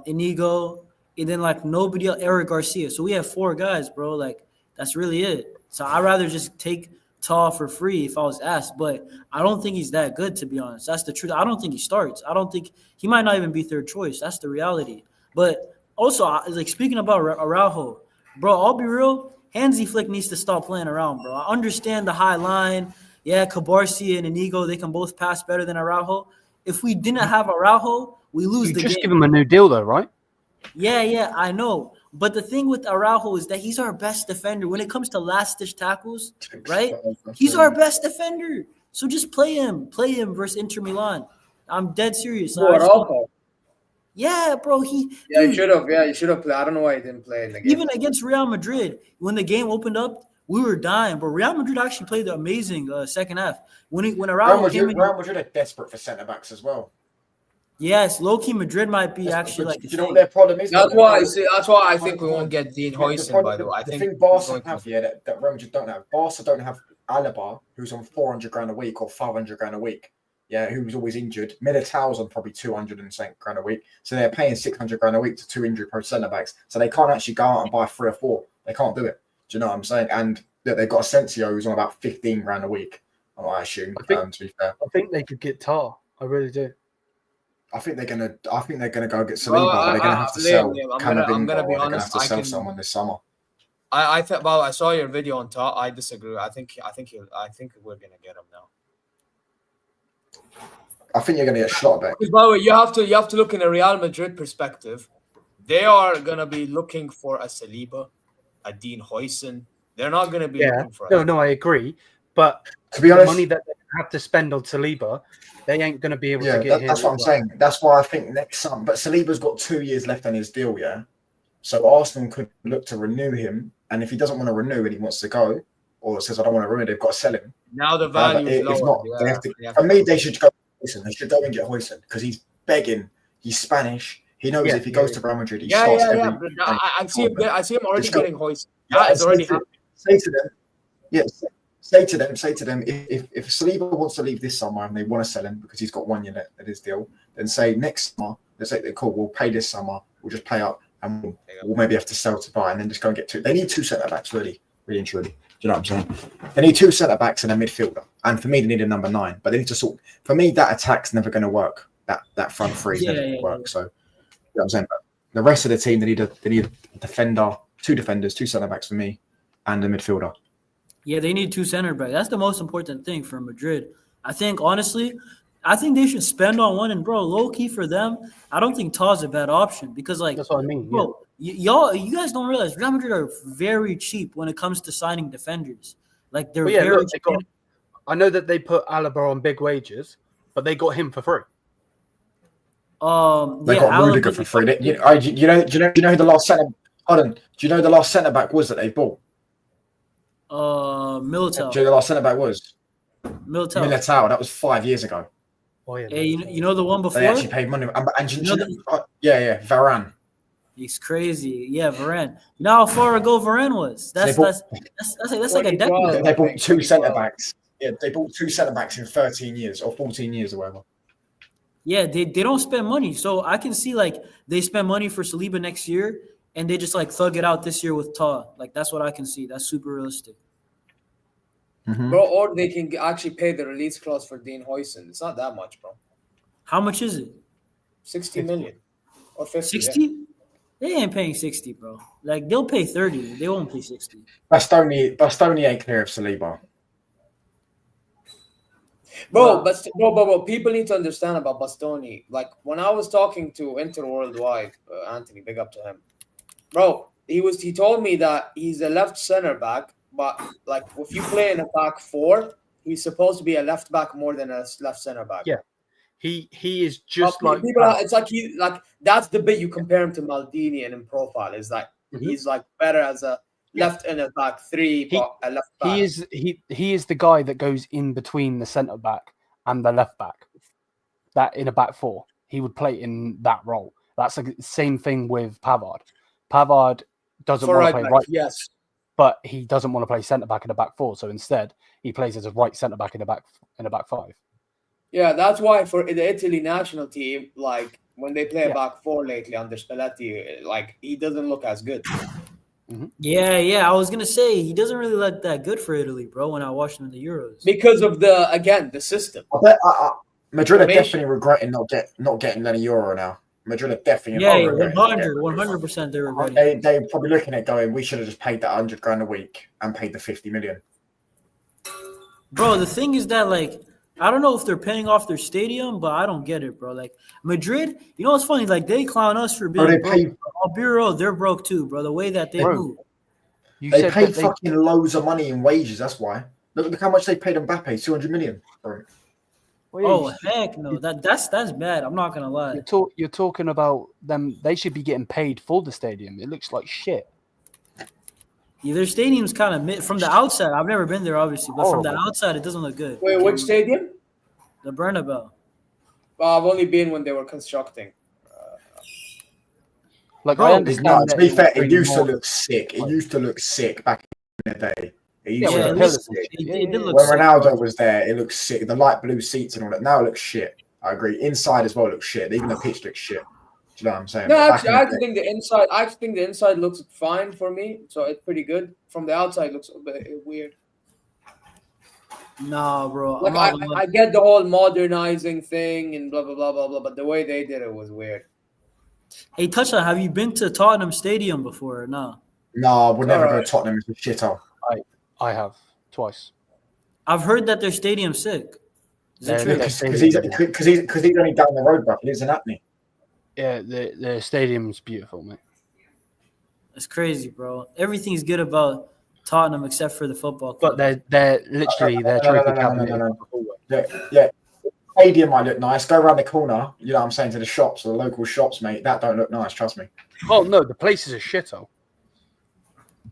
Inigo, and then like nobody else. Eric Garcia. So we have 4 guys, bro. Like that's really it. So I'd rather just take Tar for free if I was asked. But I don't think he's that good, to be honest. That's the truth. I don't think he starts. I don't think he might not even be 3rd choice. That's the reality. But also, like speaking about Araujo, bro, I'll be real. Hansi Flick needs to stop playing around, bro. I understand the high line. Yeah, Cabarsi and Inigo, they can both pass better than Araujo. If we didn't have Araujo, we lose the game. You just give him a new deal, though, right? Yeah, I know. But the thing with Araujo is that he's our best defender. When it comes to last-ditch tackles, right? He's our best defender. So just play him. Play him versus Inter Milan. I'm dead serious. Araujo? Yeah, bro. You should have. Yeah, you should have played. I don't know why he didn't play in the game. Even against Real Madrid, when the game opened up, we were dying. But Real Madrid actually played the amazing second half. When Araujo came in, Real Madrid are desperate for centre backs as well. Yes, low-key Madrid might be actually like. Do you know what their problem is? That's why I think we won't get Dean Huijsen. By the way, I think Barca have that Real Madrid don't have. Barca don't have Alaba, who's on 400 grand a week or 500 grand a week. Yeah, who was always injured. Militao's on probably 200 and something grand a week. So they're paying 600 grand a week to 2 injury pro centre backs. So they can't actually go out and buy 3 or 4. They can't do it. Do you know what I'm saying? And they've got Asensio who's on about 15 grand a week. I assume. To be fair, I think they could get Tar. I really do. I think they're gonna go get Saliba, but they're gonna have to sell. I'm gonna be honest. They're gonna have to sell someone this summer. I thought. Well, I saw your video on Tar. I disagree. I think we're gonna get him now. I think you're going to get Schlotterbeck. Because by the way, you have to look in a Real Madrid perspective. They are going to be looking for a Saliba, a Dean Huijsen. They're not going to be looking for. No, I agree. But to be honest, the money that they have to spend on Saliba, they ain't going to be able to get. That's what I'm saying. That's why I think next summer. But Saliba's got 2 years left on his deal. Yeah, so Arsenal could look to renew him, and if he doesn't want to renew and he wants to go, or says I don't want to renew, they've got to sell him. Now the value is lower. If not, they have to. For me, they should go. They should go and get Huijsen because he's begging. He's Spanish. He knows if he goes to Real Madrid, he starts every. I see him already getting Huijsen. Yeah, it's already happening. Say to them, say to them, if Saliba wants to leave this summer and they want to sell him because he's got 1 year left at his deal, then say next summer, let's say they're cool. We'll pay this summer. We'll just pay up and we'll maybe have to sell to buy and then just go and get 2. They need 2 centre backs, really and truly. Do you know what I'm saying? They need 2 centre backs and a midfielder, and for me, they need a number 9. But they need to sort. For me, that attack's never going to work. That front three is never going to work. So, you know what I'm saying? But the rest of the team, they need a defender, 2 defenders, 2 centre backs for me, and a midfielder. Yeah, they need 2 center backs. That's the most important thing for Madrid. I think honestly, they should spend on one. And bro, low key for them, I don't think Taw's a bad option because like that's what I mean. Bro, you guys don't realize Real Madrid are very cheap when it comes to signing defenders. Like they're very cheap. I know that they put Alaba on big wages, but they got him for free. They got Rudiger for free. Do you know who the last centre? Hold on. Do you know who the last centre back was that they bought? Militao. Do you know who the last centre back was? Militao. That was 5 years ago. Oh, yeah, hey, you know the one before? They actually paid money. Varane. He's crazy. Yeah, Varane. You know how far ago Varane was? That's like a decade. They bought 2 centre backs. Yeah, they bought 2 centre backs in 13 years or 14 years or whatever. Yeah, they don't spend money. So I can see like they spend money for Saliba next year and they just like thug it out this year with Taw. Like that's what I can see. That's super realistic. Mm-hmm. Bro, or they can actually pay the release clause for Dean Huijsen. It's not that much, bro. How much is it? 60 million or 50. 60? Yeah. They ain't paying 60, bro. Like they'll pay 30. They won't pay 60. Bastoni ain't clear of Saliba. Bro, but people need to understand about Bastoni. Like when I was talking to Inter Worldwide, Anthony, big up to him. Bro, he told me that he's a left center back, but like if you play in a back 4, he's supposed to be a left back more than a left center back. Yeah, he is just like it's like that's the bit you compare him to Maldini and in profile is like he's like better as a left in a back 3, but a left back. He is the guy that goes in between the centre back and the left back. That in a back 4, he would play in that role. That's the same thing with Pavard. Pavard doesn't want to play right. Yes. But he doesn't want to play centre back in a back 4, so instead he plays as a right centre back in a back 5. Yeah, that's why for the Italy national team, like when they play a back 4 lately under Spalletti, like he doesn't look as good. Mm-hmm. Yeah. I was gonna say he doesn't really look that good for Italy, bro. When I watched him in the Euros, because of the system. Madrid are definitely regretting not getting any Euro now. Madrid are definitely 100% they're regretting. They're probably looking at going, we should have just paid that $100,000 a week and paid the 50 million. Bro, the thing is that like I don't know if they're paying off their stadium, but I don't get it, bro. Like Madrid, you know what's funny? Like they clown us for being broke. Albiro, they're broke too, bro. The way that they move. They paid fucking loads of money in wages. That's why. Look how much they paid Mbappe, 200 million. Bro. Oh heck no! That's bad. I'm not gonna lie. You're talking about them. They should be getting paid for the stadium. It looks like shit. Yeah, their stadium's kind of from the outside. I've never been there, obviously, but from the outside, it doesn't look good. Wait, which stadium? The Bernabeu. Well, I've only been when they were constructing. To be fair, it used to look sick. It used to look sick back in the day. It did look when Ronaldo was there, it looked sick. The light blue seats and all that. Now it looks shit. I agree. Inside as well looks shit. Even the pitch looks shit. Do you know what I'm saying? No, actually, I think the inside looks fine for me. So it's pretty good. From the outside, it looks a bit weird. Nah, bro. Like I get the whole modernizing thing and blah blah blah blah blah, but the way they did it was weird. Hey, Touchline, have you been to Tottenham Stadium before or no? No, we'll never go to Tottenham. It's a shithole. I have twice. I've heard that their stadium's sick. Is it true? Because he's only down the road, bro. He lives in Hackney. Yeah, the stadium's beautiful, mate. It's crazy, bro. Everything's good about Tottenham except for the football club. But they're literally their trophy cabinet. Yeah. Stadium might look nice. Go around the corner, you know what I'm saying, to the shops or the local shops, mate. That don't look nice, trust me. Oh no, the place is a shithole.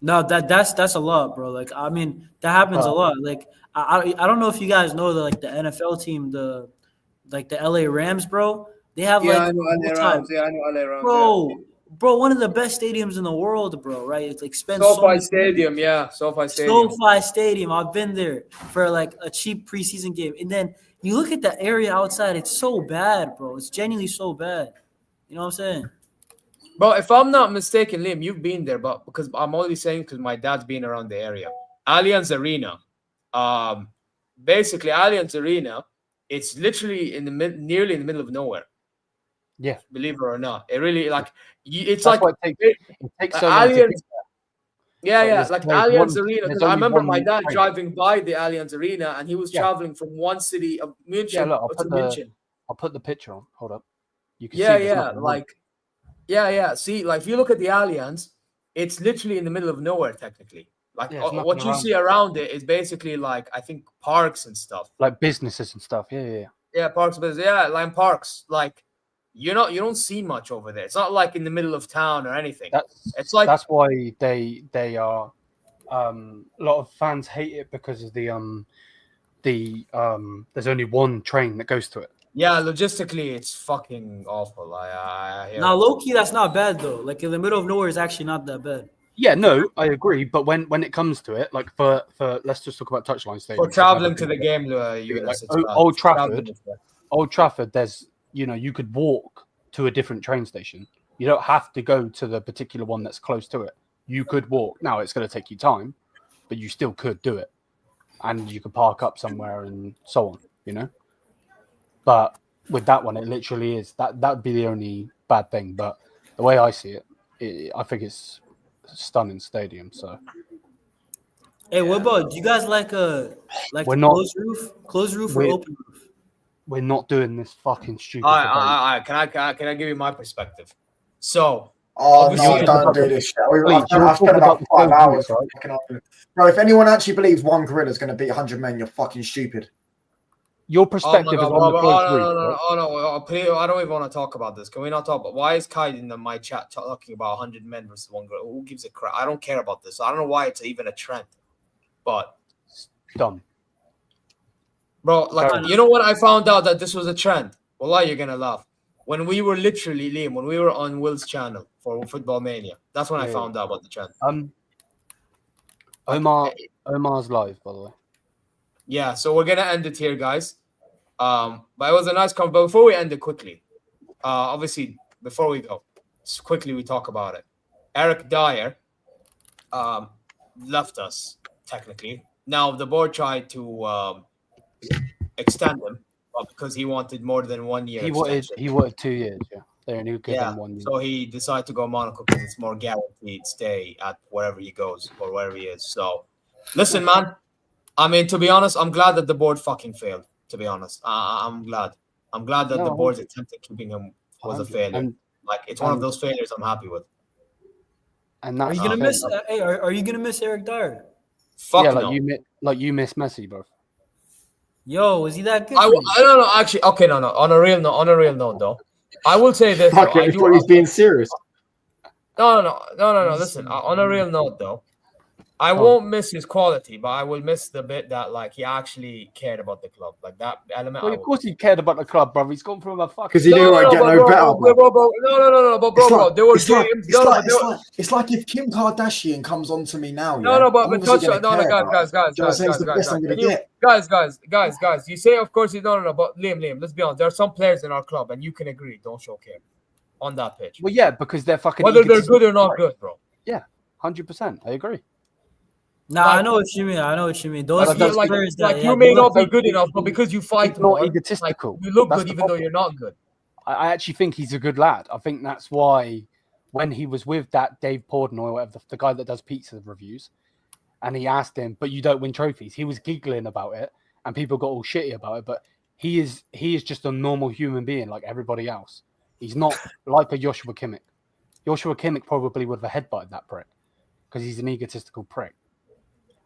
No, that's a lot, bro. Like I mean, that happens a lot. Like I don't know if you guys know the NFL team, the LA Rams, bro. They have I know LA Rams. Yeah, I know LA Rams. Bro, one of the best stadiums in the world, bro. Right? It's like SoFi Stadium. Yeah, SoFi Stadium. SoFi Stadium. I've been there for like a cheap preseason game, and then you look at the area outside. It's so bad, bro. It's genuinely so bad. You know what I'm saying? Bro, if I'm not mistaken, Liam, you've been there, but because I'm only saying because my dad's been around the area. Allianz Arena. Basically, Allianz Arena, it's literally nearly in the middle of nowhere. Yeah, believe it or not, it really it's That's like why it takes so long to Allianz. get Yeah, like Allianz Arena. there's Because I only remember one my dad train. driving by the Allianz Arena, and he was traveling from one city of München Yeah, look, to München. I'll put the picture on. Hold up. You can Yeah, see there's nothing wrong. See, like if you look at the Allianz, it's literally in the middle of nowhere technically. Like Yeah, there's what nothing you around see around it is basically like I think parks and stuff. Like businesses and stuff. Yeah. Yeah, parks, but line parks. Like you don't see much over there. It's not like in the middle of town or anything. It's like that's why they are. A lot of fans hate it because of the there's only one train that goes to it. Yeah, logistically, it's fucking awful. I hear now, low key, that's not bad though. Like in the middle of nowhere is actually not that bad. Yeah, no, I agree. But when it comes to it, like for let's just talk about Touchline Stadium. For traveling to the game, Old Trafford, there's you could walk to a different train station. You don't have to go to the particular one that's close to it. You could walk. Now it's going to take you time, but you still could do it, and you could park up somewhere and so on. But with that one, it literally is that'd be the only bad thing. But the way I see it, I think it's a stunning stadium. So, hey, what about? Do you guys like We're not- closed roof or open roof? we're not doing this fucking stupid. All right. Can I give you my perspective? So. Oh no! Don't do this shit. I've spent about 5 hours. Bro, if anyone actually believes one gorilla is going to beat 100 men, you're fucking stupid. Your perspective is on the closed roof. No. I don't even want to talk about this. Can we not talk about why is Kai in my chat talking about 100 men versus one gorilla? Who gives a crap? I don't care about this. I don't know why it's even a trend, but dumb, bro. Like you know what? I found out that this was a trend. Wallah, you're gonna laugh. When we were literally Liam, when we were on Will's channel for Football Mania, that's when I found out about the trend. Omar's live, by the way. Yeah, so we're gonna end it here, guys. But it was a nice comment. But before we end it quickly, obviously, before we go, just quickly we talk about it. Eric Dyer left us technically. Now the board tried to extend him, because he wanted more than 1 year. He wanted 2 years. Yeah, they only gave him 1 year. So he decided to go Monaco because it's more guaranteed stay at wherever he goes or wherever he is. So, listen, man. I mean, to be honest, I'm glad that the board fucking failed. To be honest, I'm glad. I'm glad that the board's attempt at keeping him was a failure. It's one of those failures I'm happy with. And are you gonna miss? Hey, are you gonna miss Eric Dyer? Fuck yeah, no. like you miss Messi, bro. Yo, is he that good? I don't know. Actually, okay, no. On a real note, though, I will say this. Fuck it, I thought he's being serious. No. Listen, on a real note, though, I won't miss his quality, but I will miss the bit that he actually cared about the club, like that element. Well, of course he cared about the club, bro. He's gone from a fucking because he knew I'd get no better. Bro. There were games. It's like if Kim Kardashian comes on to me now. Guys. You say, of course, no. But Liam, let's be honest. There are some players in our club, and you can agree, don't show care on that pitch. Well, yeah, because they're fucking. Whether they're good or not good, bro. Yeah, 100%. I agree. Nah, I know what you mean. Those players you may not be good enough, but because you fight more, not egotistical. You look good even though you're not good. I actually think he's a good lad. I think that's why when he was with that Dave Porden or whatever, the guy that does pizza reviews, and he asked him, "But you don't win trophies." He was giggling about it, and people got all shitty about it. But he is just a normal human being like everybody else. He's not like a Joshua Kimmich. Joshua Kimmich probably would have headbutted that prick because he's an egotistical prick.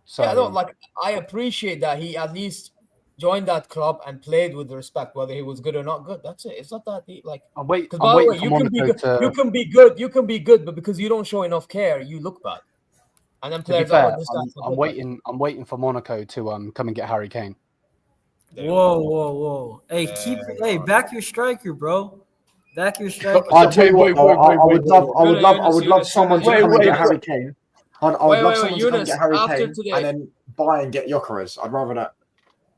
So, yeah, I appreciate that he at least joined that club and played with respect, whether he was good or not good. That's it. It's not that deep. I'm waiting. By the way, you can be good. You can be good, but because you don't show enough care, you look bad. And then players I'm waiting for Monaco to come and get Harry Kane. Whoa. Hey, back your striker, bro. Back your striker. I'll tell you what, I would love someone to come and get Harry Kane. I would love someone to come and get Harry Kane and then buy and get Gyökeres. I'd rather that.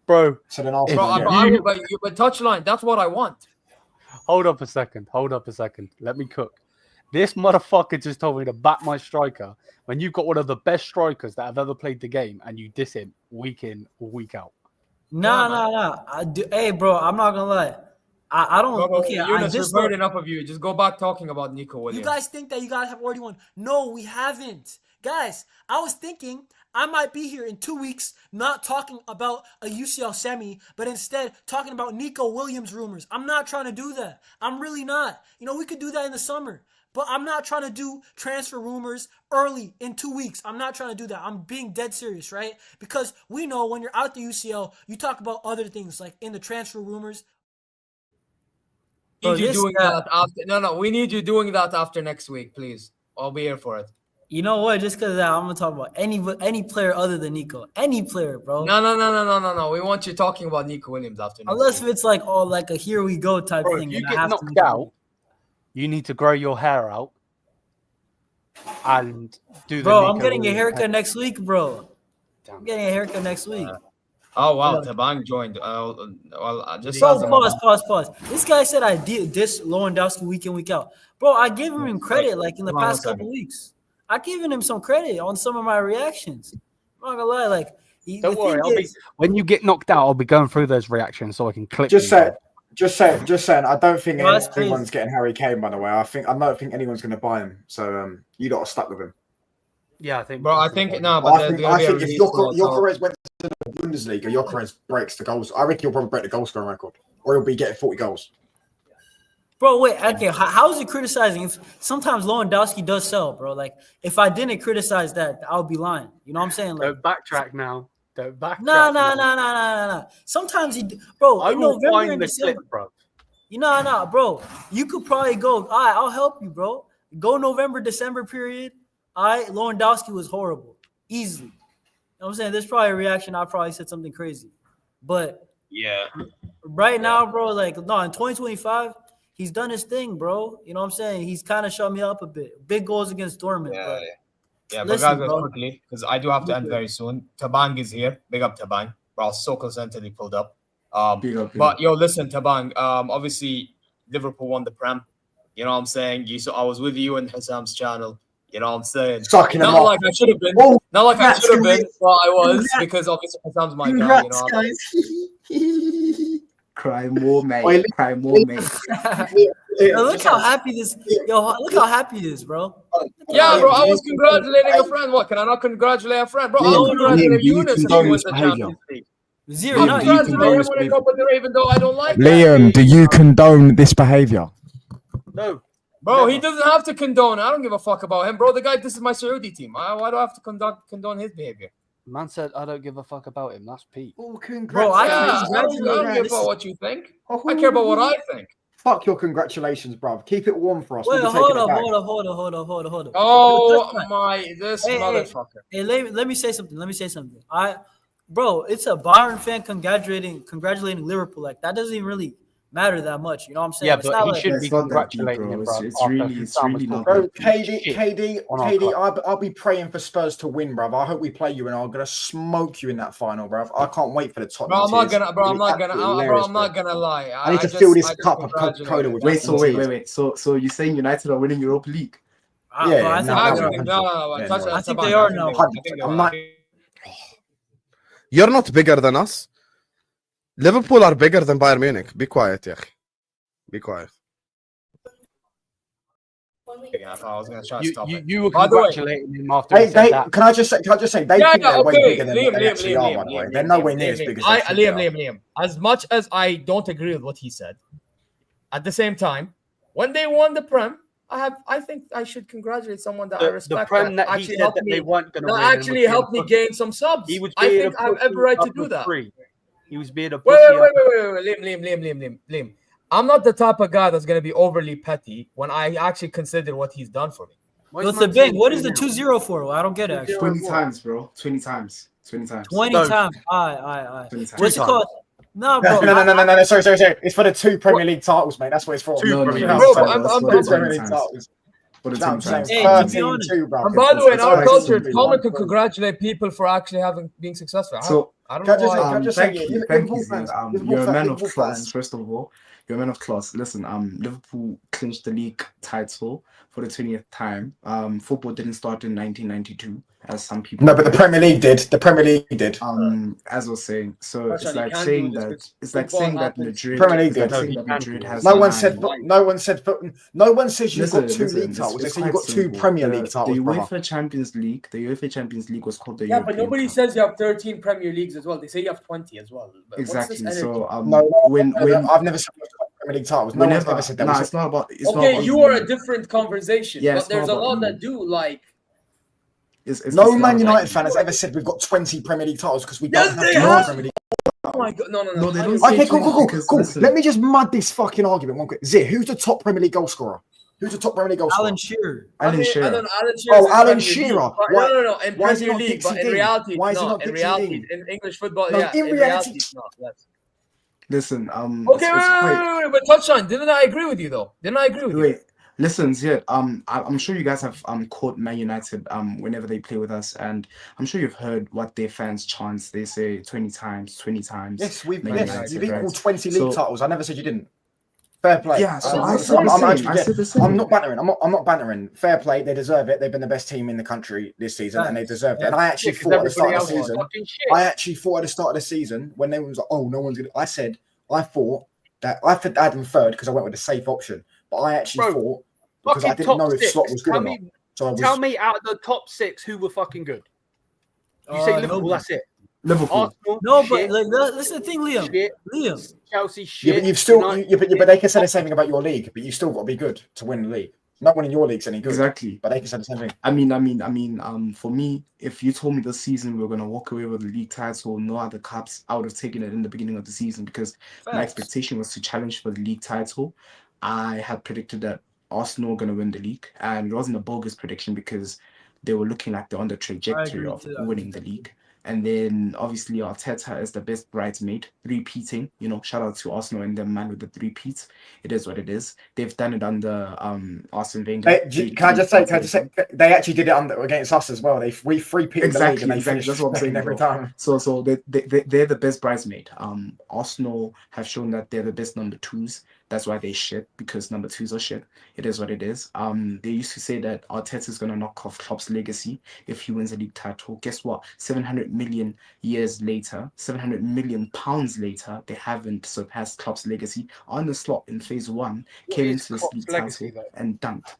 Bro. So then but touchline, that's what I want. Hold up a second. Let me cook. This motherfucker just told me to back my striker when you've got one of the best strikers that have ever played the game and you diss him week in or week out. Nah. Hey, bro, I'm not gonna lie. I don't. Okay, Eunice, we've heard enough of you. Just go back talking about Nico Williams. You guys think that you guys have already won? No, we haven't, guys. I was thinking I might be here in 2 weeks, not talking about a UCL semi, but instead talking about Nico Williams rumors. I'm not trying to do that. I'm really not. You know, we could do that in the summer. But I'm not trying to do transfer rumors early in 2 weeks. I'm not trying to do that. I'm being dead serious, right? Because we know when you're out the UCL, you talk about other things like in the transfer rumors. We need you doing that after. No. We need you doing that after next week, please. I'll be here for it. You know what? Just because of that, I'm gonna talk about any player other than Nico. Any player, bro. No. We want you talking about Nico Williams after next Unless week. it's like like a here we go type thing. If you get knocked out, you need to grow your hair out and do the. Bro, I'm getting a haircut next week, bro. I'm getting a haircut next week. Oh wow, Tabang joined. Just Pause. This guy said I diss Lewandowski week in, week out. Bro, I gave him credit like in the past couple weeks. I given him some credit on some of my reactions. I'm not gonna lie, like don't worry. When you get knocked out, I'll be going through those reactions so I can click. Just saying. I don't think anyone's getting Harry Kane. By the way, I don't think anyone's going to buy him. So you got to stuck with him. Yeah, I think. Bro, I think no, but I think if Gyökeres went to the Bundesliga, Gyökeres breaks the goals. I reckon he'll probably break the goal scoring record, or he'll be getting 40 goals. Bro, wait. Okay, how is it criticizing? If sometimes Lewandowski does sell, bro. Like if I didn't criticize that, I would be lying. You know what I'm saying? Like, don't backtrack now. Don't backtrack. No. Sometimes bro. I will find the December, clip, bro. Bro. You could probably go. All right, I'll help you, bro. Go November, December period. Lewandowski was horrible, easily. You know what I'm saying? There's probably a reaction. I probably said something crazy, but yeah, right now, bro. Like in 2025. He's done his thing, bro. You know what I'm saying? He's kind of shut me up a bit. Big goals against Dortmund. Yeah, but guys, quickly, because I do have to end very soon. Tabang is here. Big up Tabang. Bro, so constantly pulled up. But yo, listen, Tabang. Obviously, Liverpool won the Prem. You know what I'm saying? I was with you in Hassam's channel. You know what I'm saying? Not like I should have been. Not like I should have been, but I was because obviously Hassam's my guy. You know. Cry more, mate. Look how happy this. Look how happy he is, bro. Yeah, bro. I was congratulating a friend. What? Can I not congratulate a friend, bro? I was congratulating Eunice if he wins the Champions League. I'm congratulating him when I go with the Raven, though I don't like Liam, do you condone this behavior? No. Bro, he doesn't have to condone. I don't give a fuck about him, bro. The guy, this is my Saudi team. Why do I have to condone his behavior? Man said, I don't give a fuck about him. That's Pete. Oh, congrats. Bro, I don't care about what you think. I care about what I think. Fuck your congratulations, bruv. Keep it warm for us. Wait, hold on. Oh, this motherfucker. Hey, let me say something. Bro, it's a Bayern fan congratulating Liverpool. Like, that doesn't even really matter that much. You know what I'm saying? Yeah, but he shouldn't be congratulating him, bro. It's really not. Bro, KD, I'll be praying for Spurs to win, bruv. I hope we play you, and I'm gonna smoke you in that final, bruv. I can't wait for the top. Bro, I'm not gonna lie. I need to fill this cup of Coca-Cola with. Wait. So you're saying United are winning Europa League? Yeah, I think they are now. I'm not. You're not bigger than us. Liverpool are bigger than Bayern Munich. Be quiet, yeah. Be quiet. Yeah, I was gonna try to stop it. You were congratulating him after he said that. Can I just say? They think they're way bigger than they actually are. By the way, they're nowhere near as big as Liam. As much as I don't agree with what he said, at the same time, when they won the Prem, I think I should congratulate someone that I respect. The Prem that he said that they weren't going to win. Actually helped me gain some subs. I think I have every right to do that. He was being a wait, Liam. I'm not the type of guy that's going to be overly petty when I actually consider what he's done for me. What's the big? What is the 2-0 for? I don't get it. Actually. 20 times, bro. 20 times. 20 times. Aye. What's it called? No, bro. No. Sorry. It's for the 2 Premier League titles, mate. That's what it's for. I'm Premier League titles. And by the way, in our culture, it's common to congratulate people for actually being successful. I don't Can I know why. can I just say, Thank you, Liverpool Ziad. fans, You're a man of Liverpool class, fans. first of all. You're a man of class. Listen, Liverpool clinched the league title for the 20th time. Football didn't start in 1992, as some people. No, but the Premier League did. The Premier League did. As I was saying, so Touch it's on, you like can't saying do this that because it's like football saying that happens. Madrid. Premier League It's like did. saying that Madrid has. No one said. No one says you've got two Listen, league titles. They it's say you've quite got two simple. Premier League titles, The brother. UEFA Champions League. The UEFA Champions League was called the Yeah, European but nobody Cup. says you have 13 Premier Leagues as well. They say you have 20 as well. But Exactly. What's this So energy? No, when I've never said we've got Premier League titles. No one's ever said that. No, it's not about. It's not Okay, about you are a different conversation. Yeah, but it's there's not a about lot you. that do like. It's No not Man about United you. fan has ever said we've got 20 Premier League titles because we Yes, don't have they 20 have. Premier League. Oh my god, no. No, they don't say Okay, cool. 20 because, listen. Let me just mud this fucking argument one quick. Zir, who's the top Premier League goal scorer? Who's the top Premier League goal scorer? Alan Shearer. Alan Shearer. Alan Shearer's Oh, in Alan Premier Shearer. League. Why- No. In why is he Premier not League, Dixie but in Dean? reality, Why is it's he not. not In Dixie reality, Dean? in English football, No, yeah. in In reality- reality, it's not. Yes. Listen, Okay, it's quite. but touchline. Didn't I agree with you though? Didn't I agree with you? Wait, listen, Ziad, I'm sure you guys have caught Man United whenever they play with us, and I'm sure you've heard what their fans chant. They say 20 times. Yes, Man United, you've equaled right? 20 league So- titles. I never said you didn't. Fair play. Yeah, so I I'm said the same. actually- I said the same. I'm not bantering. I'm not bantering. Fair play. They deserve it. They've been the best team in the country this season, and they deserved it. And I actually thought at the start of the season, when they was like, "Oh, no one's gonna," I thought that I had them third because I went with the safe option. But I actually thought because I Fucking didn't know top if six. Slot was good Tell or me, not. So I was, tell me out of the top 6 who were fucking good. You say Liverpool, nobody. that's it. Liverpool. Arsenal, No, shit. but like, listen to the thing, Liam. Shit. Liam. Chelsea, yeah, shit. but you've still, United, but they can say the same thing about your league. But you've still got to be good to win the league. Not winning your league's any good. Exactly. But they can say the same thing. I mean, for me, if you told me this season we are gonna walk away with the league title, no other cups, I would have taken it in the beginning of the season because my expectation was to challenge for the league title. I had predicted that Arsenal were gonna win the league, and it wasn't a bogus prediction because they were looking like they're on the trajectory of winning the league. And then obviously Arteta is the best bridesmaid, repeating. Shout out to Arsenal and the man with the three-peats. It is what it is. They've done it under Arsene Wenger. Can I just say? They actually did it against us as well. We three-peated the league and they finished That's what I'm saying every bro. time. So they're the best bridesmaid. Arsenal have shown that they're the best number twos. That's why they shit, because number twos are shit. It is what it is. They used to say that Arteta is gonna knock off Klopp's legacy if he wins a league title. Guess what? 700 million years later, 700 million pounds later, they haven't surpassed Klopp's legacy. Arne Slot in phase 1 came into this league title and dunked.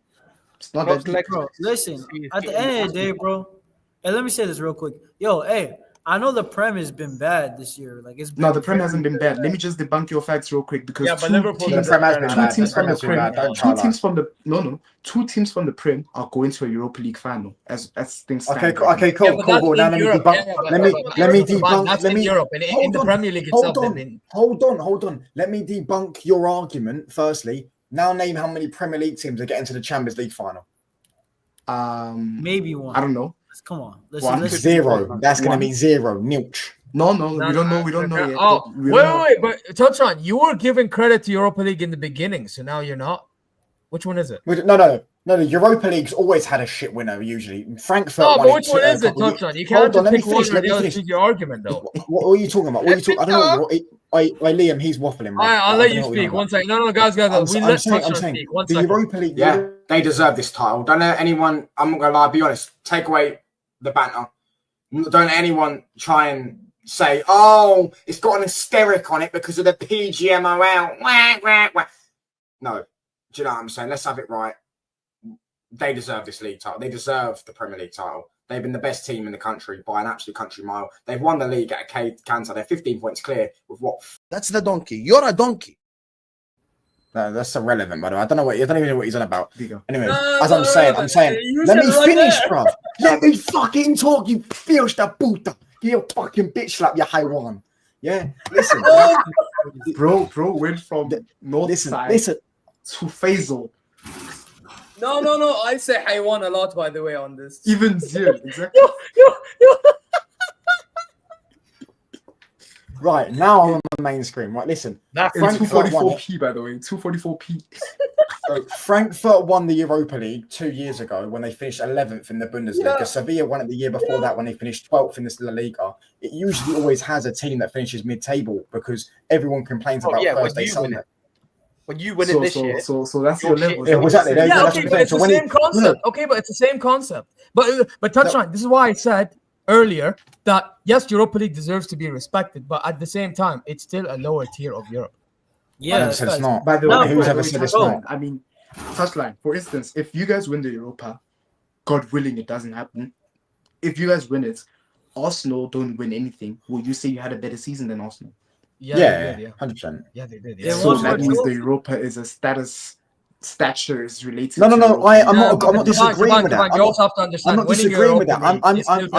It's not that deep. Bro, listen, at the end of the day, bro. Hey, let me say this real quick. Yo, hey, I know the Prem has been bad this year. Like it's been No, the Prem hasn't been bad. Let me just debunk your facts real quick because Yeah, but Liverpool two teams from the Prem, two teams from the Prem are going to a Europa League final as things stand. Okay, cool. Now let me debunk. Let me debunk. That's Let in me Europe. In the Premier League itself, Hold on. Let me debunk your argument. Firstly, now name how many Premier League teams are getting to the Champions League final. Maybe one. I don't know. Come on. Listen. Zero. That's going to be zero. Nilch. No, we don't know. We don't know yet. Oh, wait. But touch on. You were giving credit to Europa League in the beginning, so now you're not. Which one is it? No. The Europa League's always had a shit winner. Usually, Frankfurt. No, but which one is it, touch on? You can't just pick one or the other to your argument, though. What are you talking about? I don't know. Liam, he's waffling. I'll let you speak. One second. No, guys. We let touch on speak. One second. The Europa League. Yeah, they deserve this title. Don't let anyone. I'm not gonna lie. Be honest. Take away the banter. Don't let anyone try and say, "Oh, it's got an asterisk on it because of the PGMOL." No, do you know what I'm saying? Let's have it right. They deserve this league title. They deserve the Premier League title. They've been the best team in the country by an absolute country mile. They've won the league at a canter. They're 15 points clear with what? That's the donkey. You're a donkey. No, that's irrelevant, by the way. I don't even know what he's on about. Anyway, No, as I'm saying, let me finish, bro. Let me fucking talk, you filch da puta. You fucking bitch slap, you Haiwan. Yeah, listen. bro, went from north side to Faisal. No. I say Haiwan a lot, by the way, on this. Even zero, exactly. Right, now I'm on the main screen. Right, listen. That's 244p, by the way. 244p. So Frankfurt won the Europa League 2 years ago when they finished 11th in the Bundesliga. Yeah. Sevilla won it the year before that when they finished 12th in this La Liga. It usually always has a team that finishes mid-table because everyone complains about Thursday, Sunday. When you win it this year, so that's your level. Yeah, exactly. Yeah, That's okay, what but I'm it's saying. the same concept. Okay, but it's the same concept. But Touchline, this is why I said earlier that yes, Europa League deserves to be respected, but at the same time, it's still a lower tier of Europe. Yeah, it's not. By the way, who's ever said it's not? I mean, Touchline, for instance, if you guys win the Europa, God willing, it doesn't happen. If you guys win it, Arsenal don't win anything. Will you say you had a better season than Arsenal? Yeah, 100%. Yeah, they did. Yeah. So that means the Europa is a stature is related. No. to I'm not disagreeing with that. You also have to understand. I'm not disagreeing with that. I'm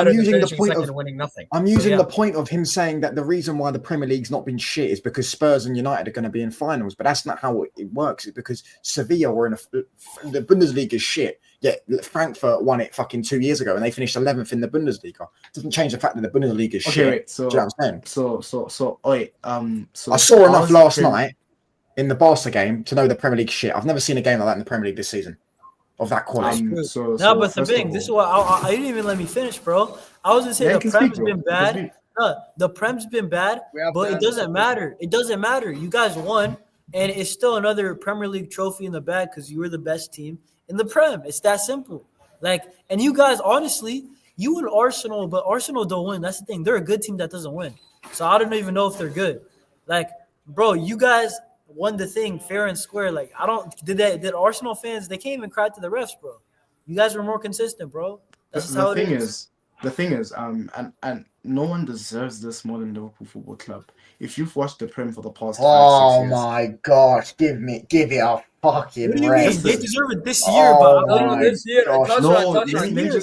using the point of winning nothing. I'm using the point of him saying that the reason why the Premier League's not been shit is because Spurs and United are going to be in finals, but that's not how it works. It's because Sevilla were in the Bundesliga is shit. Yeah, Frankfurt won it fucking 2 years ago and they finished 11th in the Bundesliga. It doesn't change the fact that the Bundesliga is shit. Wait, so do you know what I'm saying? So I saw enough last night in the Barca game to know the Premier League shit. I've never seen a game like that in the Premier League this season of that quality. But the thing, this is what I didn't even let me finish, bro. I was gonna say the Prem's been bad. The Prem's been bad, but it doesn't matter. It doesn't matter. You guys won, and it's still another Premier League trophy in the bag because you were the best team in the Prem. It's that simple. And you guys, honestly, you and Arsenal, but Arsenal don't win. That's the thing. They're a good team that doesn't win. So I don't even know if they're good. Bro, you guys won the thing fair and square. Did Arsenal fans, they can't even cry to the refs, bro. You guys were more consistent, bro. That's how it is. The thing is, and no one deserves this more than Liverpool Football Club. If you've watched the Prem for the past 5-6 years. Oh my gosh, give it a fucking What do you rest. mean? They deserve it this year, but this year. gosh. Touchline.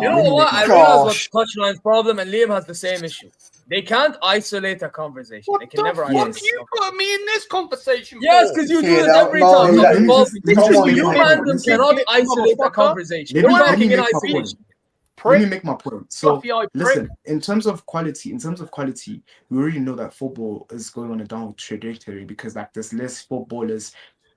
You know what? I realize what's Touchline's problem, and Liam has the same issue. They can't isolate a conversation. They can never isolate. Fuck you put me in this conversation? Yes, because you do this every time. You random cannot isolate a conversation. You're talking in isolation. Let me make my point. So listen, in terms of quality, we already know that football is going on a downward trajectory because there's less footballers,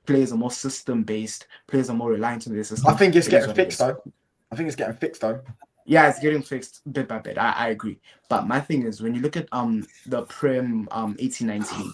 players are more system based, players are more reliant on their system. I think it's getting fixed though. Yeah, it's getting fixed bit by bit. I agree. But my thing is when you look at the Prem 18-19,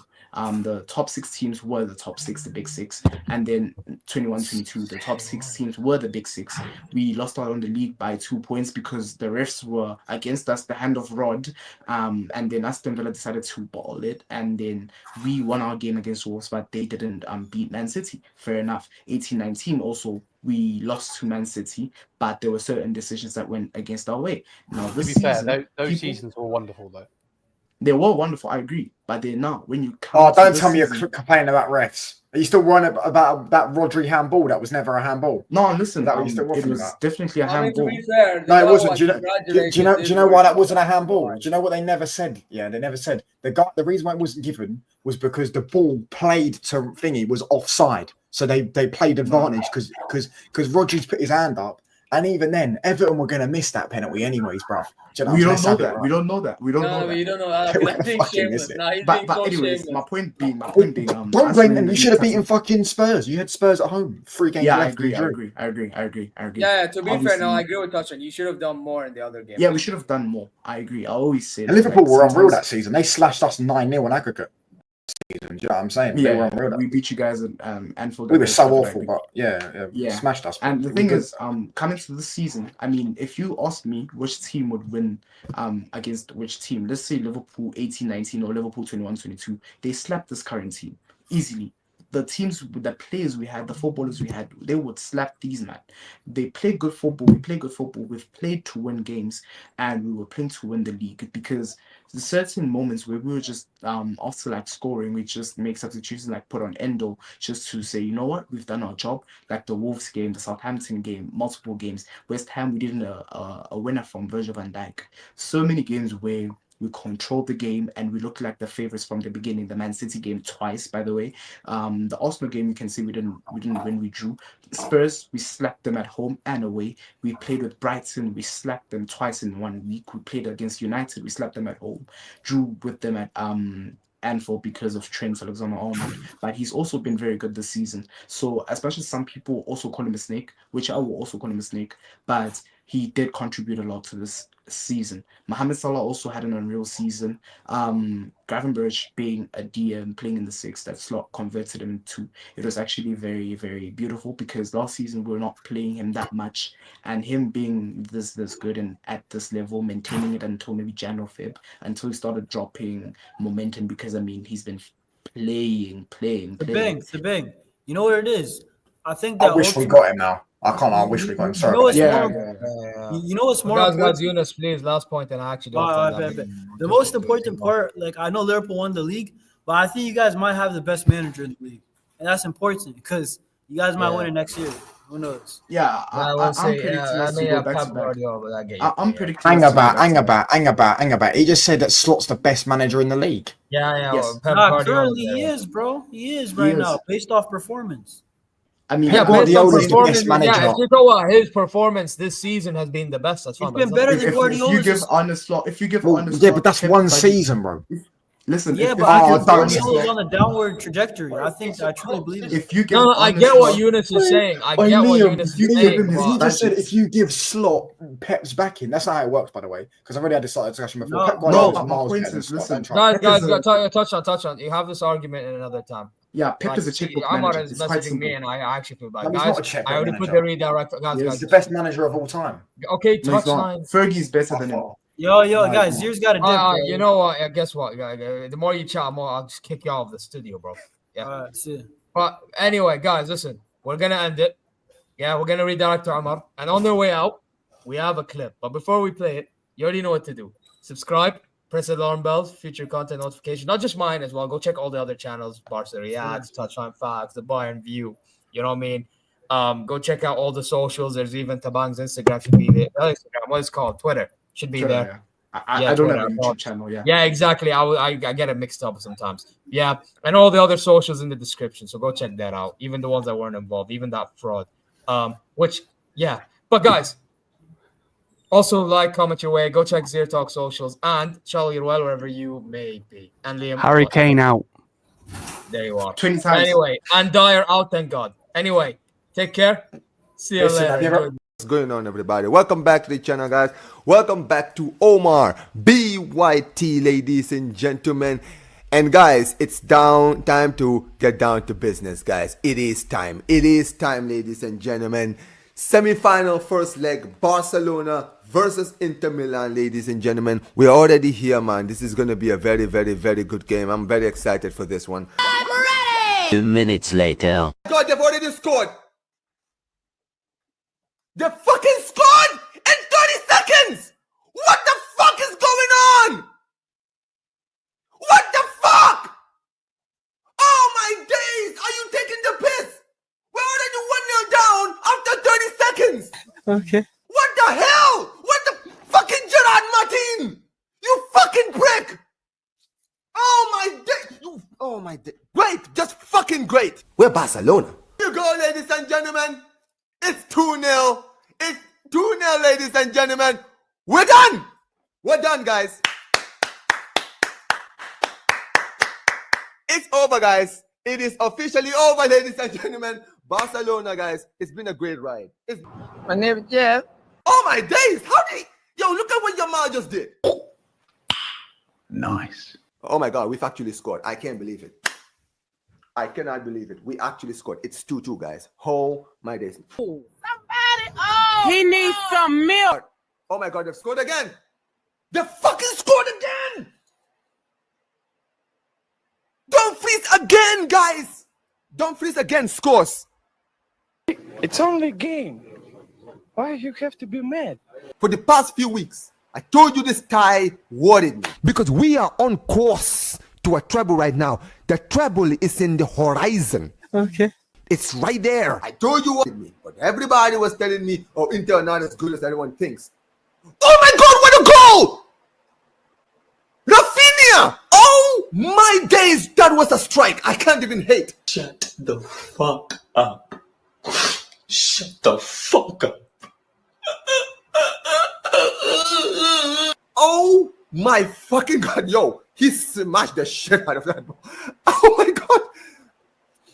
the top 6 teams were the top 6, the big 6, and then 21-22, the top 6 teams were the big 6. We lost out on the league by 2 points because the refs were against us, the hand of Rod, and then Aston Villa decided to bottle it, and then we won our game against Wolves, but they didn't beat Man City. Fair enough. 18-19 also, we lost to Man City, but there were certain decisions that went against our way. Now, this to be fair, those seasons were wonderful though. They were wonderful, I agree. But they're not. When you don't tell me you're complaining about refs. Are you still worrying about that Rodri handball that was never a handball? No, listen, that was definitely a handball. To be fair, no, it wasn't. Do you know why that wasn't a handball? Do you know what they never said? Yeah, they never said the reason why it wasn't given was because the ball played to thingy was offside. So they played advantage because Rodri's put his hand up. And even then, Everton were going to miss that penalty anyways, bruv. We don't know that. We don't know that. You don't know that. I think shameless. But anyways, my point being, don't blame them. You should have beaten fucking Spurs. You had Spurs at home. 3 games left. I agree. Yeah, to be fair, no, I agree with Touchline. You should have done more in the other game. Yeah, we should have done more. I agree. I always say that. And Liverpool were unreal that season. They slashed us 9-0 on aggregate. Do you know what I'm saying? Yeah, we beat you guys at Anfield. We were so awful, but yeah, smashed us. And the thing is, coming to this season, I mean, if you ask me which team would win against which team, let's say Liverpool 18-19 or Liverpool 21-22, they slapped this current team easily. The teams, the players we had, the footballers we had, they would slap these, man. They play good football. We play good football. We've played to win games, and we were playing to win the league because there's certain moments where we were just after scoring, we just make substitutions, put on Endo just to say, you know what, we've done our job. Like the Wolves game, the Southampton game, multiple games. West Ham, we didn't a winner from Virgil van Dijk. So many games where we controlled the game and we looked like the favorites from the beginning. The Man City game twice, by the way. The Arsenal game, you can see we didn't win, we drew. Spurs, we slapped them at home and away. We played with Brighton, we slapped them twice in 1 week. We played against United, we slapped them at home. Drew with them at Anfield because of Trent Alexander-Arnold, but he's also been very good this season. So especially some people also call him a snake, which I will also call him a snake, but he did contribute a lot to this season. Mohamed Salah also had an unreal season. Gravenberch being a DM, playing in the 6, that slot converted him to. It was actually very, very beautiful because last season we were not playing him that much, and him being this good and at this level, maintaining it until maybe Jan or Feb, until he started dropping momentum because I mean he's been playing. The bang. You know what it is? I think that I wish we got him now. I wish we got him. Sorry. You know what's more Guys, Yunus, please, last point, and I actually don't. The most important part, like I know Liverpool won the league, but I think you guys might have the best manager in the league, and that's important because you guys might win it next year. Who knows? Yeah, I'm predicting us to go back to back. I'm predicting. Hang about. He just said that Slot's the best manager in the league. Yeah. Yes. Currently he is, bro. He is right now, based off performance. I mean, Guardiola's the best manager. Yeah, if you know what, his performance this season has been the best. That's fine. It's been better than Guardiola's. If you give honest Slot, yeah, but that's one season, bro. Listen, yeah, but I think Guardiola's on a downward trajectory. I truly believe it. If you give I get what Yunus is saying. I get what Yunus is saying. He just said if you give Slot Pep's backing, that's not how it works, by the way. Because I've already had this discussion before. Guys, touch on. You have this argument in another time. Yeah, Pep is a checkbook manager. It's messaging me, and I actually feel bad. He's not a checkbook I already manager. put the redirect. Guys, He's the best manager of all time. Okay, touchline. Fergie's better than him. Yo, guys, Zeer's got a dip. You know what? Guess what? The more you chat, more I'll just kick you out of the studio, bro. Yeah. But anyway, guys, listen. We're gonna end it. Yeah, we're gonna redirect to Omar, and on their way out, we have a clip. But before we play it, you already know what to do. Subscribe. Press the alarm bells, future content notification, not just mine as well. Go check all the other channels, Barca Reacts, TouchLineFacts, the Bayern View. You know what I mean? Go check out all the socials. There's even Tabang's Instagram should be there. Instagram, what is it called? Twitter should be there. Yeah. I don't have a YouTube channel. Yeah, exactly. I get it mixed up sometimes. Yeah, and all the other socials in the description. So go check that out. Even the ones that weren't involved, even that fraud. But guys. Also, like, comment your way. Go check ZeerTalks socials. And Charlie, you're well wherever you may be. And Liam. Harry Kane out. There you are. 20 times. Anyway, and Dyer out, thank God. Anyway, take care. See you later. What's going on, everybody? Welcome back to the channel, guys. Welcome back to Omar BYT, ladies and gentlemen. And guys, it's time to get down to business, guys. It is time, ladies and gentlemen. Semi-final first leg, Barcelona versus Inter Milan, ladies and gentlemen. We're already here, man. This is going to be a very, very, very good game. I'm very excited for this one. I'm ready! 2 minutes later. God, they've already scored. They fucking scored in 30 seconds. What the fuck is going on? What the fuck? Oh my days. Are you taking the piss? We're already 1-0 down after 30 seconds. Okay. What the hell? What the fucking Gerard Martin? You fucking prick. Oh my day. Great. Just fucking great. We're Barcelona. Here you go, ladies and gentlemen. It's 2-0. It's 2-0, ladies and gentlemen. We're done. We're done, guys. It's over, guys. It is officially over, ladies and gentlemen. Barcelona, guys. It's been a great ride. My name is Jeff. Oh my days. Yo, look at what Yamal just did. Nice. Oh my God, we've actually scored. I can't believe it. I cannot believe it. We actually scored. It's 2-2, guys. Oh my days. He needs some milk. Oh my God, they've scored again. They fucking scored again. Don't freeze again, guys. Don't freeze again, scores. It's only a game. Why you have to be mad? For the past few weeks, I told you this guy worried me. Because we are on course to a treble right now. The treble is in the horizon. Okay. It's right there. I told you what me, but everybody was telling me, oh, Inter are not as good as everyone thinks. Oh my God, what a goal! Rafinha! Oh my days, that was a strike. I can't even hate. Shut the fuck up. Shut the fuck up. Oh my fucking God, yo. He smashed the shit out of that ball. Oh my god.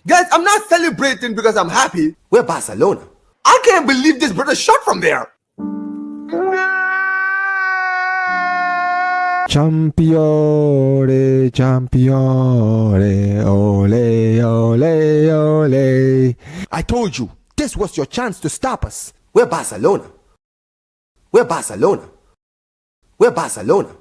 Guys, I'm not celebrating because I'm happy. We're Barcelona. I can't believe this brother shot from there. Champione, champione, ole, ole, ole. I told you, this was your chance to stop us. We're Barcelona. We're Barcelona. We're Barcelona.